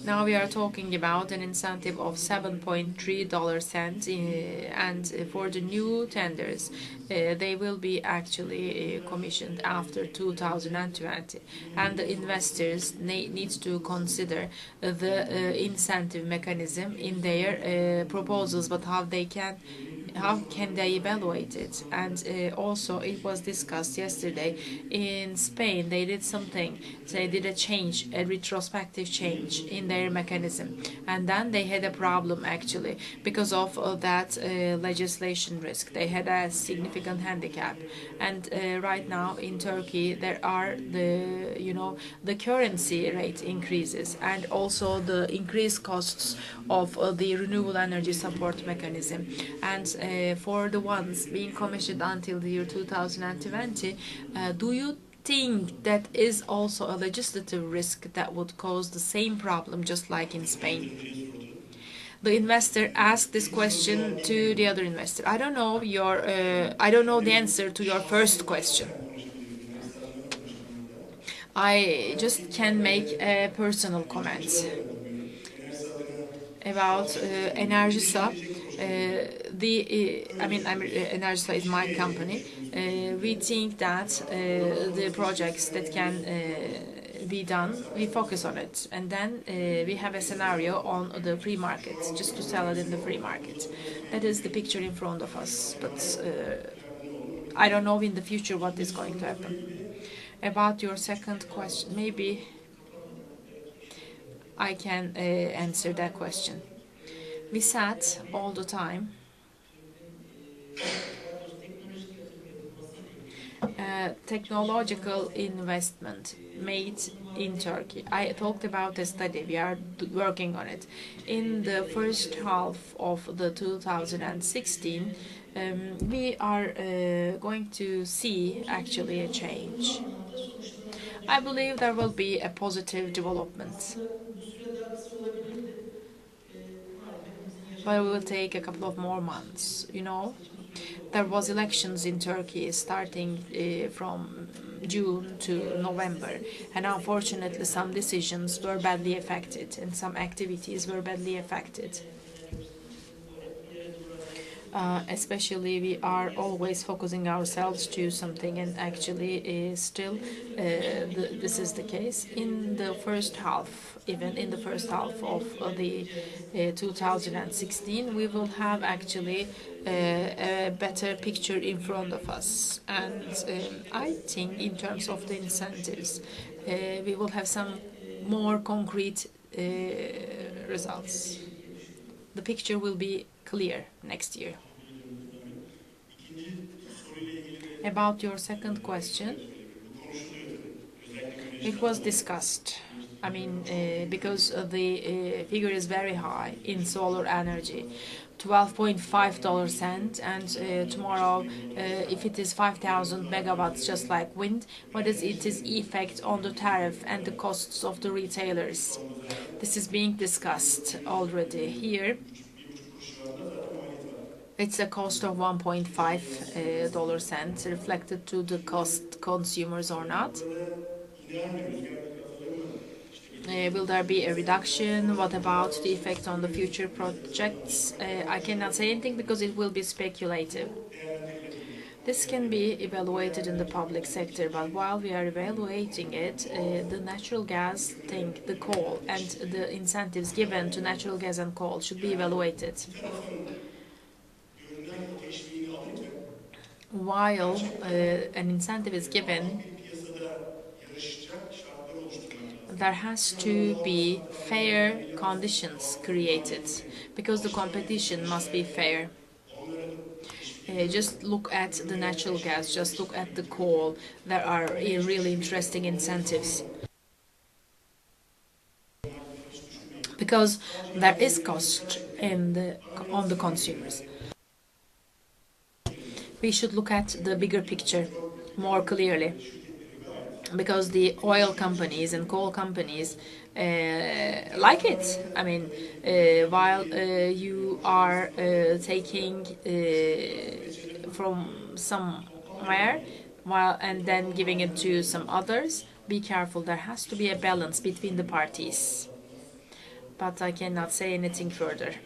now we are talking about an incentive of $7.3 and for the new tenders, they will be actually commissioned after 2020, and the investors need to consider the incentive mechanism in their proposals, but how can they evaluate it? And also it was discussed yesterday in Spain. They did something. They did a retrospective change in their mechanism, and then they had a problem actually because of that legislation risk. They had a significant handicap, and right now in Turkey there are the currency rate increases and also the increased costs of the renewable energy support mechanism, and for the ones being commissioned until the year 2020, do you think that is also a legislative risk that would cause the same problem just like in Spain? The investor asked this question to the other investor. I don't know the answer to your first question. I just can make a personal comment about Enerjisa. Enerjisa is my company. We think that the projects that can be done, we focus on it, and then we have a scenario on the free market, just to sell it in the free market. That is the picture in front of us, but I don't know in the future what is going to happen. About your second question, maybe I can answer that question. We sat all the time technological investment made in Turkey. I talked about a study. We are working on it. In the first half of the 2016, we are going to see actually a change. I believe there will be a positive development. But it will take a couple of more months, you know. There was elections in Turkey starting from June to November, and unfortunately some decisions were badly affected and some activities were badly affected. Especially we are always focusing ourselves to something, and actually still this is the case in the first half. Even in the first half of the 2016, we will have actually a better picture in front of us, and I think in terms of the incentives we will have some more concrete results. The picture will be clear next year. About your second question, it was discussed. I mean, because the figure is very high in solar energy, $12.5, and tomorrow, if it is 5,000 megawatts, just like wind, what is its effect on the tariff and the costs of the retailers? This is being discussed already here. It's a cost of $1.5 reflected to the cost consumers or not. Will there be a reduction? What about the effect on the future projects? I cannot say anything because it will be speculative. This can be evaluated in the public sector, but while we are evaluating it, the natural gas thing, the coal, and the incentives given to natural gas and coal should be evaluated. While an incentive is given, there has to be fair conditions created because the competition must be fair. Just look at the natural gas, just look at the coal. There are really interesting incentives. Because there is cost on the consumers. We should look at the bigger picture more clearly, because the oil companies and coal companies like it. I mean, while you are taking from somewhere and then giving it to some others, be careful. There has to be a balance between the parties. But I cannot say anything further.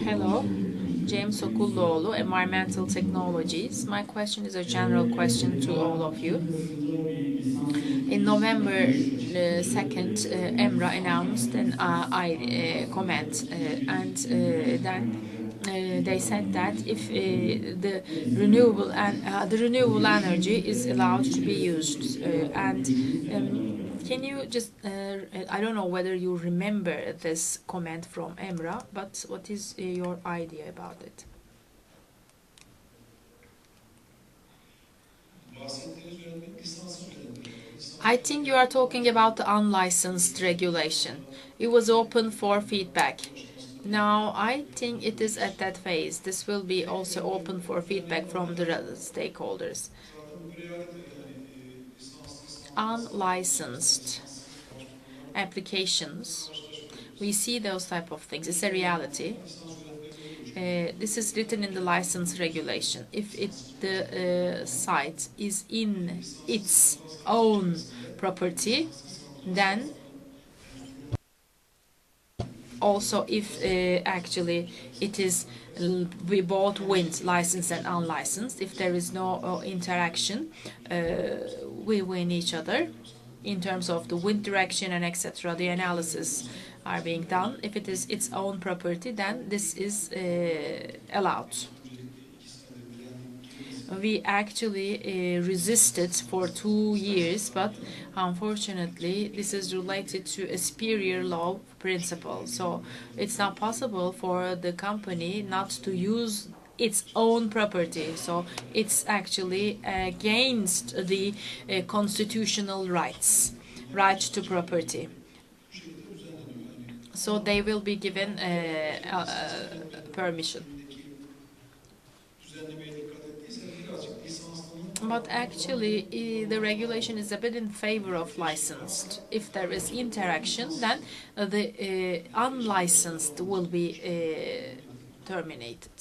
Hello, James Okulluoğlu, Environmental Technologies. My question is a general question to all of you. In November 2nd, EMRA announced an comment, and then they said that if the renewable energy is allowed to be used, and can you just I don't know whether you remember this comment from EMRA, but what is your idea about it? I think you are talking about the unlicensed regulation. It was open for feedback. Now, I think it is at that phase. This will be also open for feedback from the stakeholders. Unlicensed applications, we see those type of things. It's a reality. This is written in the license regulation. If the site is in its own property, then also if actually it is both wind licensed and unlicensed, if there is no interaction, we win each other in terms of the wind direction and etc. The analysis are being done. If it is its own property, then this is allowed. We actually resisted for 2 years, but unfortunately this is related to a superior law principle. So it's not possible for the company not to use its own property. So it's actually against the constitutional rights, right to property. So they will be given permission. But actually, the regulation is a bit in favor of licensed. If there is interaction, then the unlicensed will be terminated.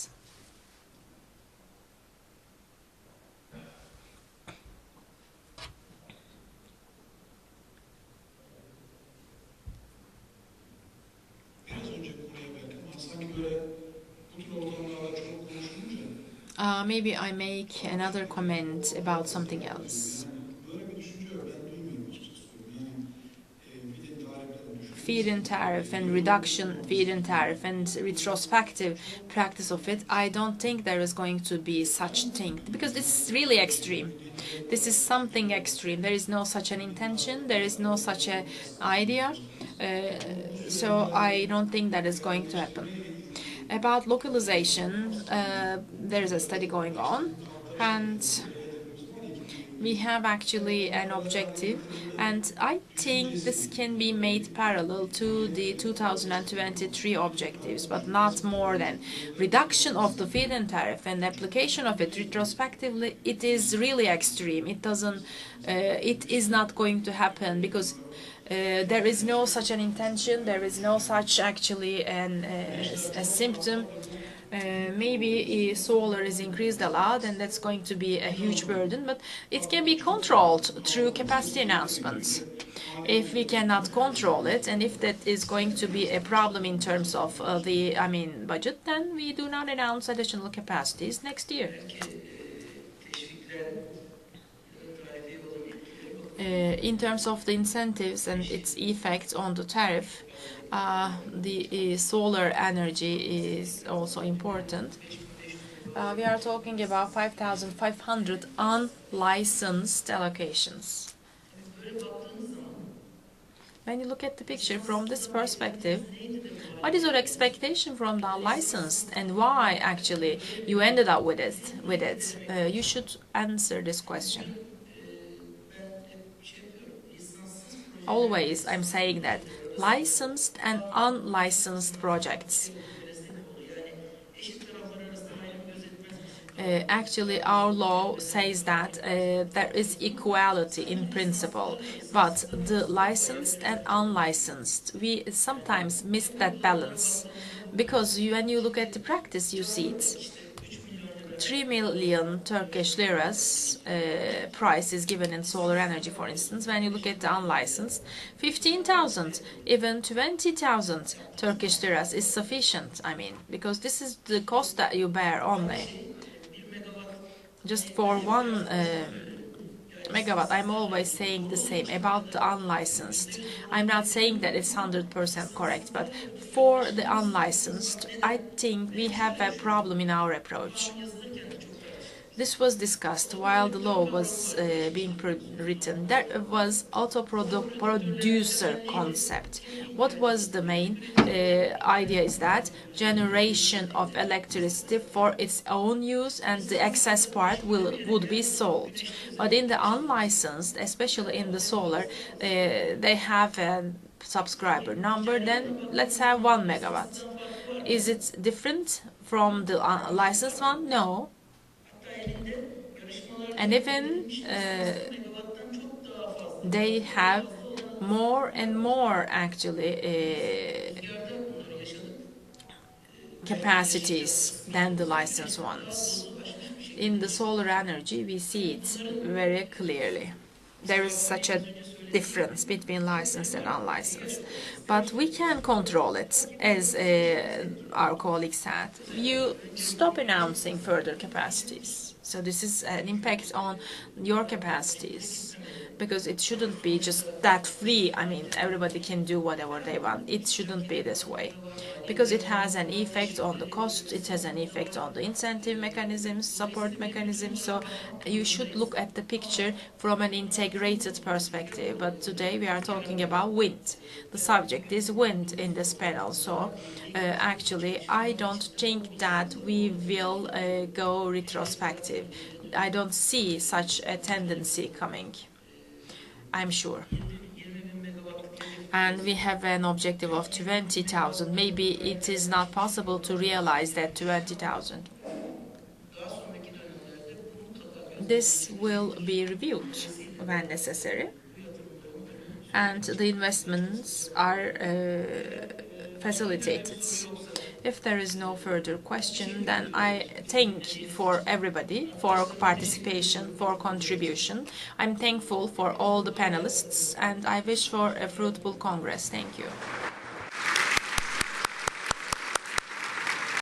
Maybe I make another comment about something else. Feed-in tariff and reduction feed-in tariff and retrospective practice of it, I don't think there is going to be such thing, because it's really extreme. This is something extreme. There is no such an intention. There is no such an idea. So I don't think that is going to happen. About localization, there is a study going on, and we have actually an objective, and I think this can be made parallel to the 2023 objectives, but not more than reduction of the feed-in tariff and application of it retrospectively. It is really extreme. It is not going to happen, because there is no such an intention. There is no such actually a symptom. Maybe solar is increased a lot, and that's going to be a huge burden, but it can be controlled through capacity announcements. If we cannot control it, and if that is going to be a problem in terms of the budget, then we do not announce additional capacities next year. In terms of the incentives and its effects on the tariff, the solar energy is also important. We are talking about 5,500 unlicensed allocations. When you look at the picture from this perspective, what is your expectation from the unlicensed, and why actually you ended up with it? You should answer this question. Always I'm saying that licensed and unlicensed projects. Actually, our law says that there is equality in principle, but the licensed and unlicensed, we sometimes miss that balance, because when you look at the practice, you see it. 3 million Turkish liras price is given in solar energy, for instance. When you look at the unlicensed, 15,000, even 20,000 Turkish liras is sufficient. Because this is the cost that you bear only. Just for 1 megawatt, I'm always saying the same about the unlicensed. I'm not saying that it's 100% correct, but for the unlicensed, I think we have a problem in our approach. This was discussed while the law was being written. There was auto-producer concept. What was the main idea is that generation of electricity for its own use, and the excess part would be sold. But in the unlicensed, especially in the solar, they have a subscriber number. Then let's have 1 megawatt. Is it different from the licensed one? No. And even they have more and more actually capacities than the licensed ones. In the solar energy, we see it very clearly. There is such a difference between licensed and unlicensed. But we can control it, as our colleague said. You stop announcing further capacities. So this is an impact on your capacities, because it shouldn't be just that free. I mean, everybody can do whatever they want. It shouldn't be this way, because it has an effect on the cost, it has an effect on the incentive mechanisms, support mechanisms. So you should look at the picture from an integrated perspective. But today we are talking about wind. The subject is wind in this panel. So actually, I don't think that we will go retrospective. I don't see such a tendency coming, I'm sure. And we have an objective of 20,000. Maybe it is not possible to realize that 20,000. This will be reviewed when necessary, and the investments are facilitated. If there is no further question, then I thank for everybody for participation, for contribution. I'm thankful for all the panelists, and I wish for a fruitful Congress. Thank you.